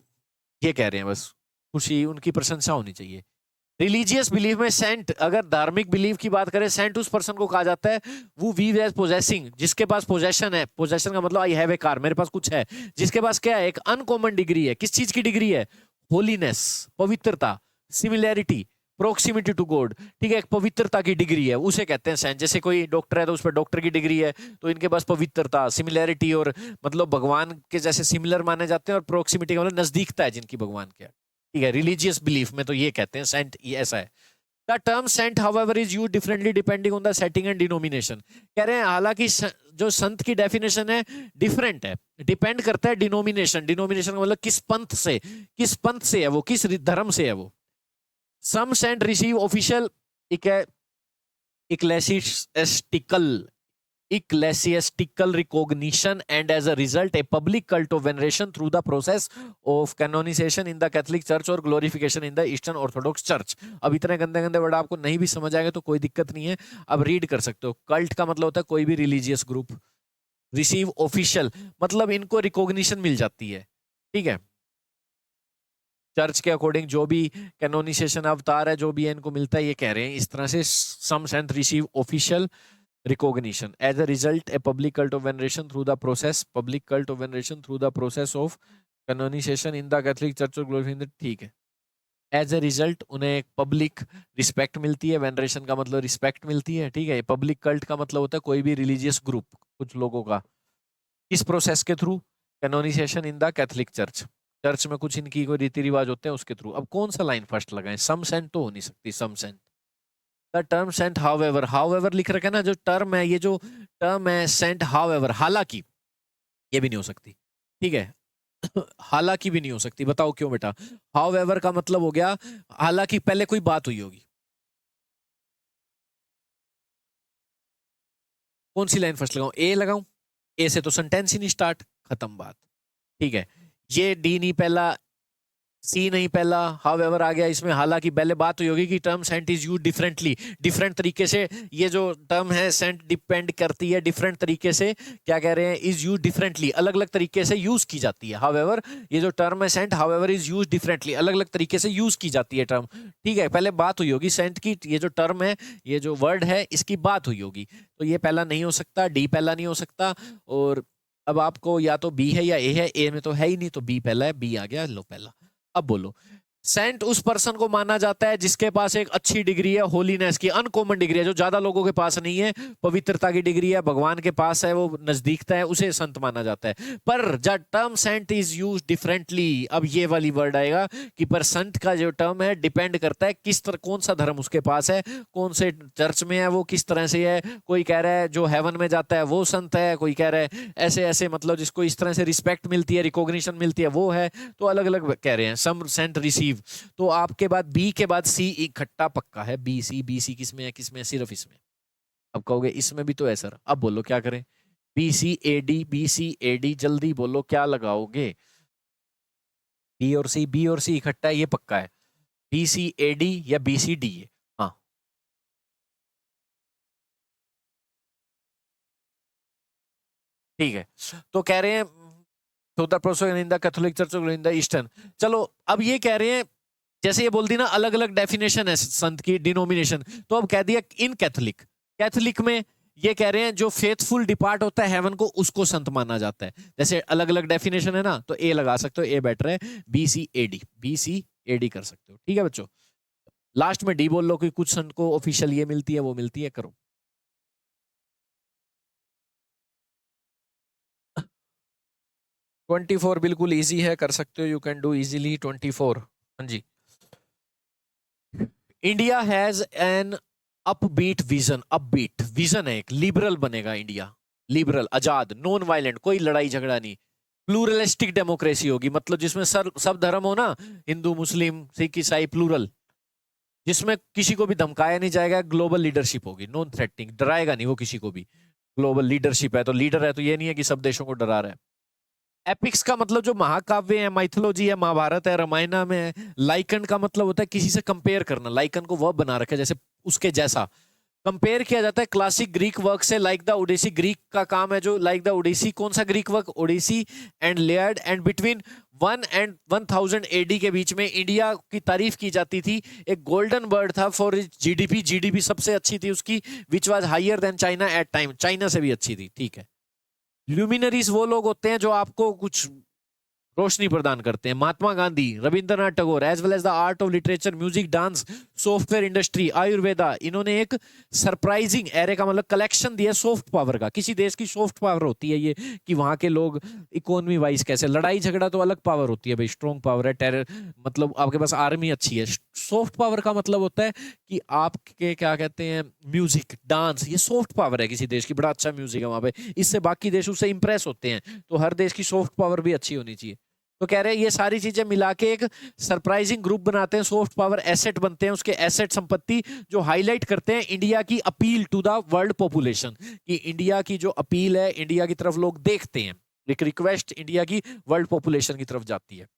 ये कह रहे हैं, बस खुशी, उनकी प्रशंसा होनी चाहिए। रिलीजियस बिलीफ में सेंट, अगर धार्मिक बिलीफ की बात करें, सेंट उस पर्सन को कहा जाता है वो वीव एज पोजेसिंग, जिसके पास पोजेशन है। पोजेशन का मतलब आई हैव ए कार, मेरे पास कुछ है। जिसके पास क्या है? एक अनकॉमन डिग्री है। किस चीज की डिग्री है? होलीनेस, पवित्रता, सिमिलैरिटी, प्रोक्सिमिटी टू गॉड। ठीक है, एक पवित्रता की डिग्री है, उसे कहते हैं सेंट। जैसे कोई डॉक्टर है तो उस पर डॉक्टर की डिग्री है, तो इनके पास पवित्रता, सिमिलैरिटी, और मतलब भगवान के जैसे सिमिलर माने जाते हैं, और प्रोक्सिमिटी का मतलब नजदीकता है जिनकी भगवान के। ठीक है, रिलीजियस बिलीफ में तो ये कहते हैं सेंट, ये ऐसा है। The term saint however is used differently depending on the setting and denomination. कह रहे हैं हालांकि जो संत की डेफिनेशन है डिफरेंट है, डिपेंड करता है डिनोमिनेशन। डिनोमिनेशन का मतलब किस पंथ से है वो, किस धर्म से है वो। Some saint receive official ecclesiastical recognition and as a result a public cult of veneration through the process of canonization in the Catholic Church or glorification in the Eastern Orthodox Church। अब इतने गंदे गंदे word आपको नहीं भी समझ आएगा तो कोई दिक्कत नहीं है, अब रीड कर सकते हो। कल्ट का मतलब होता है कोई भी रिलीजियस ग्रुप। रिसीव ऑफिशियल मतलब इनको रिकॉग्निशन मिल जाती है, ठीक है, चर्च के अकॉर्डिंग जो भी कैनोनाइजेशन अवतार है जो भी है इनको मिलता है, ये कह रहे हैं इस तरह से। Some saint receive official recognition as a result a public cult of veneration through the process of canonization in the Catholic Church or glorification। ठीक है, एज ए रिजल्ट उन्हें एक पब्लिक रिस्पेक्ट मिलती है। वेनरेशन का मतलब रिस्पेक्ट मिलती है, ठीक है। पब्लिक कल्ट का मतलब होता है कोई भी रिलीजियस ग्रुप, कुछ लोगों का। इस प्रोसेस के through canonisation in the Catholic church, church में कुछ इनकी कोई रीति रिवाज होते हैं उसके थ्रू। अब कौन सा लाइन फर्स्ट लगाएं, सम सेंट तो हो नहीं सकती, some saint. The term saint however, however लिख रखा है ना, जो टर्म है, ये जो टर्म है सेंट हाउएवर, हालांकि, ये भी नहीं हो सकती, ठीक है। हालांकि भी नहीं हो सकती, बताओ क्यों बेटा। हाउएवर का मतलब हो गया हालांकि पहले कोई बात हुई होगी। कौन सी लाइन फर्स्ट लगाऊं, ए लगाऊं? ए से तो सेंटेंस ही नहीं स्टार्ट, खत्म बात, ठीक है। ये डी नहीं पहला, सी नहीं पहला, हाउएवर आ गया इसमें। हालांकि पहले बात हुई होगी कि term saint is used differently, different तरीके से। ये जो टर्म है सेंट डिपेंड करती है डिफरेंट तरीके से, क्या कह रहे हैं, इज यूज्ड डिफरेंटली, अलग अलग तरीके से यूज की जाती है। हाउएवर ये जो टर्म है saint however is used differently, अलग अलग तरीके से यूज की जाती है टर्म, ठीक है। पहले बात हुई होगी सेंट की, ये जो टर्म है, ये जो वर्ड है, इसकी बात हुई होगी, तो ये पहला नहीं हो सकता, डी पहला नहीं हो सकता। और अब आपको या तो बी है या ए है, ए में तो है ही नहीं, तो बी पहला है, बी आ गया, लो पहला। अब बोलो, सेंट उस पर्सन को माना जाता है जिसके पास एक अच्छी डिग्री है होलीनेस की, अनकॉमन डिग्री है, जो ज्यादा लोगों के पास नहीं है, पवित्रता की डिग्री है, भगवान के पास है, वो नजदीकता है, उसे संत माना जाता है। पर जब term saint is used differently, अब ये वाली वर्ड आएगा कि पर संत का जो टर्म है डिपेंड करता है किस तरह, कौन सा धर्म उसके पास है, कौन से चर्च में है, वो किस तरह से है। कोई कह रहा है जो हेवन में जाता है वो संत है, कोई कह रहा है ऐसे ऐसे, मतलब जिसको इस तरह से रिस्पेक्ट मिलती है, रिकॉग्निशन मिलती है, वो है। तो अलग अलग कह रहे हैं, सम सेंट रिसीव। तो आपके बाद बी के बाद सी इकट्ठा पक्का है, बी सी किसमें है, किसमें है, सिर्फ इसमें। अब कहोगे इसमें भी तो है सर, अब बोलो क्या करें, बी सी ए डी, जल्दी बोलो क्या लगाओगे। बी और सी इकट्ठा है, ये पक्का है, बी सी ए डी या बी सी डी है। हाँ, ठीक है। तो कह रहे हैं तो the process in the Catholic church in the eastern. चलो अब ये कह रहे हैं, जैसे ये बोल दी ना अलग अलग डेफिनेशन है संत की, डिनोमिनेशन, तो अब कह दिया इन कैथोलिक, कैथोलिक में ये कह रहे हैं जो फेथफुल डिपार्ट होता है हेवन को, उसको संत माना जाता है। जैसे अलग अलग डेफिनेशन है ना, तो ए लगा सकते हो, ए बेटर है, बी सी ए डी कर सकते हो, ठीक है बच्चों। लास्ट में डी बोल लो कि कुछ संत को ऑफिशियल ये मिलती है वो मिलती है, करो। 24 बिल्कुल इजी है, कर सकते हो, यू कैन डू इजीली 24। हाँ जी। India has an upbeat vision, upbeat vision है एक, लिबरल बनेगा इंडिया, लिबरल, आजाद, नॉन वायलेंट, कोई लड़ाई झगड़ा नहीं, प्लूरलिस्टिक डेमोक्रेसी होगी, मतलब जिसमें सब धर्म हो ना, हिंदू मुस्लिम सिख ईसाई, प्लूरल, जिसमें किसी को भी धमकाया नहीं जाएगा। ग्लोबल लीडरशिप होगी, नॉन थ्रेटनिंग, डराएगा नहीं वो किसी को भी। ग्लोबल लीडरशिप है तो लीडर है, तो ये नहीं है कि सब देशों को डरा रहा है। एपिक्स का मतलब जो महाकाव्य है, माइथोलॉजी है, महाभारत है, रामायण में है। लाइकन का मतलब होता है किसी से कंपेयर करना, लाइकन को वर्ब बना रखा है, जैसे उसके जैसा कंपेयर किया जाता है क्लासिक ग्रीक वर्क से। लाइक द ओडिसी, ग्रीक का काम है जो लाइक द ओडिसी, कौन सा Greek work, Odyssey and Iliad, and between 1 and 1000 AD के बीच में इंडिया की तारीफ की जाती थी। एक गोल्डन वर्ड था फॉर जीडीपी, जीडीपी सबसे अच्छी थी उसकी, which was higher than China at time, China से भी अच्छी थी, ठीक है। ल्यूमिनरीज वो लोग होते हैं जो आपको कुछ रोशनी प्रदान करते हैं। Mahatma Gandhi, Rabindranath Tagore, as well as the art of literature, music, dance, software industry, Ayurveda, इन्होंने एक सरप्राइजिंग एरे का मतलब कलेक्शन दिया सॉफ्ट पावर का। किसी देश की सॉफ्ट पावर होती है ये कि वहां के लोग इकोनॉमी वाइज कैसे, लड़ाई झगड़ा तो अलग पावर होती है भाई, स्ट्रॉन्ग पावर है, टेरर मतलब आपके पास आर्मी अच्छी है। सॉफ्ट पावर का मतलब होता है कि आपके क्या कहते हैं, म्यूजिक, डांस, ये सॉफ्ट पावर है किसी देश की, बड़ा अच्छा म्यूजिक है वहां पे, इससे बाकी देश उससे इंप्रेस होते हैं। तो हर देश की सॉफ्ट पावर भी अच्छी होनी चाहिए। तो कह रहे हैं ये सारी चीजें मिला के एक सरप्राइजिंग ग्रुप बनाते हैं, सॉफ्ट पावर एसेट बनते हैं, उसके एसेट संपत्ति जो हाईलाइट करते हैं इंडिया की appeal to the world population, कि इंडिया की जो अपील है, इंडिया की तरफ लोग देखते हैं, एक रिक्वेस्ट इंडिया की वर्ल्ड पॉपुलेशन की तरफ जाती है।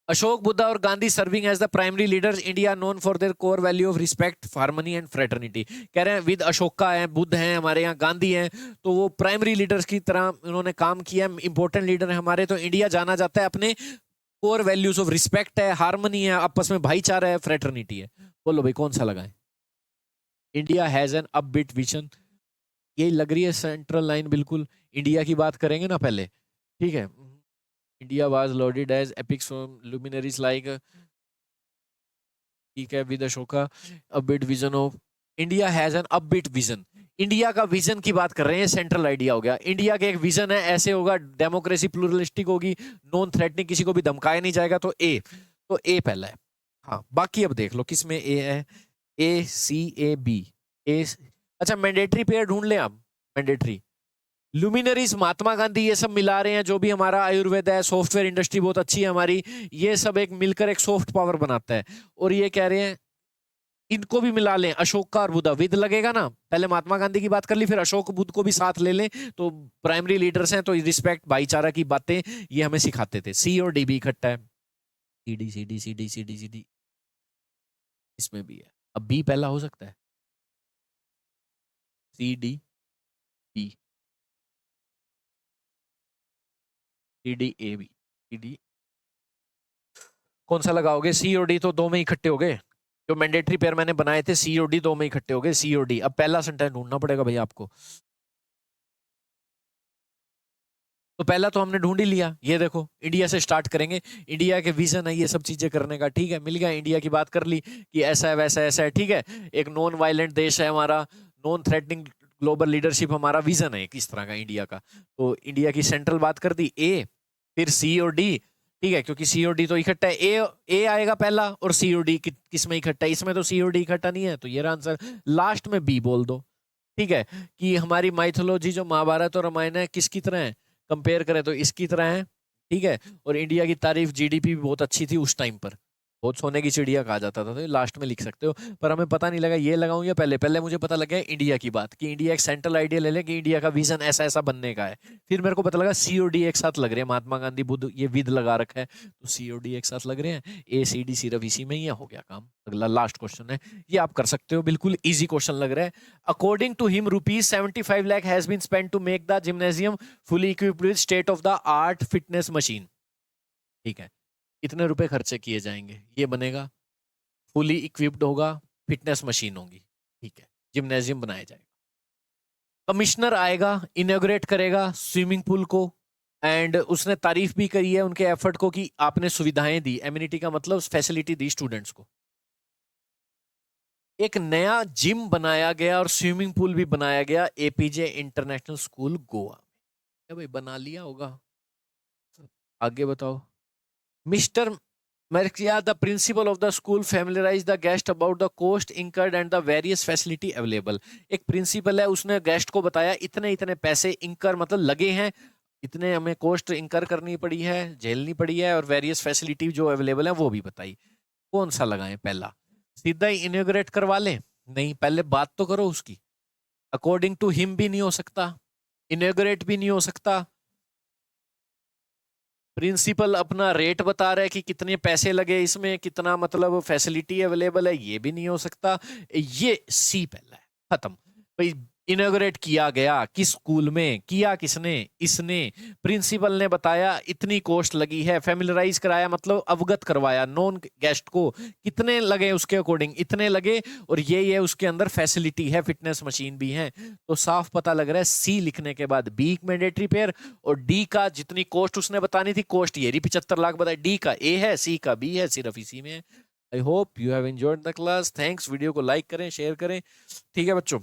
अशोक, बुद्धा और Gandhi serving as the primary leaders India known for their core value of respect, harmony and fraternity. कह रहे हैं विद अशोका है, बुद्ध हैं हमारे यहाँ, गांधी हैं, तो वो प्राइमरी लीडर्स की तरह उन्होंने काम किया, इंपॉर्टेंट लीडर है हमारे। तो इंडिया जाना जाता है अपने कोर वैल्यूज ऑफ रिस्पेक्ट है, हार्मनी है, आपस में भाईचारा है, फ्रेटर्निटी है। बोलो भाई कौन सा लगाए? India has an upbeat vision, ये लग रही है सेंट्रल लाइन बिल्कुल। इंडिया की बात करेंगे ना पहले, ठीक है। India was lauded as epics from luminaries like, ठीक है, with Ashoka, upbeat vision of India has an upbeat vision. India का विजन की बात कर रहे हैं, सेंट्रल आइडिया हो गया। इंडिया का एक विजन है, ऐसे होगा, डेमोक्रेसी प्लूरलिस्टिक होगी, नॉन थ्रेटनिंग, किसी को भी धमकाया नहीं जाएगा। तो ए पहला है। हाँ बाकी अब देख लो किसमें ए है, ए सी ए बी ए। अच्छा मैंडेटरी पेयर ढूंढ लें आप, मैंडेटरी लुमिनरीज, महात्मा गांधी, ये सब मिला रहे हैं, जो भी हमारा आयुर्वेद है, सॉफ्टवेयर इंडस्ट्री बहुत अच्छी है हमारी, ये सब एक मिलकर एक सॉफ्ट पावर बनाता है। और ये कह रहे हैं इनको भी मिला लें, अशोक का और बुद्ध, विद लगेगा ना, पहले महात्मा गांधी की बात कर ली, फिर अशोक बुद्ध को भी साथ ले लें, तो प्राइमरी लीडर्स हैं, तो रिस्पेक्ट, भाईचारा की बातें ये हमें सिखाते थे। सी और डी भी इकट्ठा है, C D C D C D C D C D, इसमें भी है। अब बी पहला हो सकता है, C D B, C D A B, C D, कौन सा लगाओगे? सी और डी तो दो में इकट्ठे हो गए, जो मैंडेटरी पेयर मैंने बनाए थे सी और डी दो में इकट्ठे हो गए, सी और डी। अब पहला सेंटेंस ढूंढना पड़ेगा भैया आपको। तो पहला तो हमने ढूंढ ही लिया, ये देखो इंडिया से स्टार्ट करेंगे, इंडिया के विजन है ये सब चीजें करने का, ठीक है, मिल गया। इंडिया की बात कर ली कि ऐसा है वैसा ऐसा है, ठीक है, एक नॉन वायलेंट देश है हमारा, नॉन थ्रेटनिंग ग्लोबल लीडरशिप हमारा विजन है किस तरह का इंडिया का। तो इंडिया की सेंट्रल बात कर दी, ए, फिर सी और डी, ठीक है, क्योंकि सी और डी तो इकट्ठा है, ए आएगा पहला, और सी और डी किस में इकट्ठा है? इसमें तो सी और डी इकट्ठा नहीं है, तो ये आंसर। लास्ट में बी बोल दो, ठीक है, कि हमारी माइथोलॉजी जो महाभारत और रामायण है किसकी तरह है, कंपेयर करें तो इसकी तरह है, ठीक है। और इंडिया की तारीफ, जीडीपी भी बहुत अच्छी थी उस टाइम पर, बहुत सोने की चिड़िया कहा जाता था, तो लास्ट में लिख सकते हो। पर हमें पता नहीं लगा ये लगाऊं या पहले, पहले मुझे पता लगा इंडिया की बात, कि इंडिया एक सेंट्रल आइडिया ले लें कि इंडिया का विजन ऐसा ऐसा बनने का है। फिर मेरे को पता लगा सी और डी एक साथ लग रहे हैं, महात्मा गांधी, बुद्ध, ये विद लगा रखा है, तो सी और डी एक साथ लग रहे हैं, ए सी डी सिर्फ इसी में ही हो गया काम। अगला लास्ट क्वेश्चन है, ये आप कर सकते हो, बिल्कुल इजी क्वेश्चन लग रहा है। According to him ₹75 lakh has been spent to make the gymnasium fully equipped with state of the art fitness machine, ठीक है, इतने रुपए खर्चे किए जाएंगे, ये बनेगा, फुली इक्विप्ड होगा, फिटनेस मशीन होगी, ठीक है, जिम्नेजियम बनाया जाएगा। कमिश्नर आएगा, इनॉग्रेट करेगा स्विमिंग पूल को, एंड उसने तारीफ भी करी है उनके एफर्ट को कि आपने सुविधाएं दी, एम्यूनिटी का मतलब फैसिलिटी दी स्टूडेंट्स को। एक नया जिम बनाया गया और स्विमिंग पूल भी बनाया गया एपीजे इंटरनेशनल स्कूल गोवा में। क्या भाई बना लिया होगा? आगे बताओ। Mister Mercia, the principal of the school, familiarize the guest about the cost incurred and the various facility available. एक प्रिंसिपल है, उसने गेस्ट को बताया इतने इतने पैसे इंकर मतलब लगे हैं, इतने हमें कॉस्ट इंकर करनी पड़ी है, झेलनी पड़ी है, और वेरियस फैसिलिटी जो अवेलेबल है वो भी बताई। कौन सा लगाएं पहला? सीधा ही इनॉग्रेट करवा लें? नहीं, पहले बात तो करो उसकी। अकॉर्डिंग टू हिम भी नहीं हो सकता, इनॉग्रेट भी नहीं हो सकता, प्रिंसिपल अपना रेट बता रहा है कि कितने पैसे लगे इसमें, कितना मतलब फैसिलिटी अवेलेबल है, ये भी नहीं हो सकता। ये सी पहला है, खत्म भाई। इनॉग्रेट किया गया, किस स्कूल में किया, किसने, इसने, प्रिंसिपल ने बताया इतनी कॉस्ट लगी है, फेमिलराइज कराया मतलब अवगत करवाया नॉन गेस्ट को, कितने लगे उसके अकॉर्डिंग इतने लगे, और ये उसके अंदर फैसिलिटी है, फिटनेस मशीन भी है। तो साफ पता लग रहा है सी लिखने के बाद बी मैंडेटरी पेयर, और डी का जितनी कॉस्ट उसने बतानी थी, कॉस्ट ये रही 75 लाख बताई, डी का ए है, सी का बी है, सिर्फ इसी में है। I hope you have enjoyed the class. Thanks. Video को लाइक करें, शेयर करें। ठीक है बच्चों।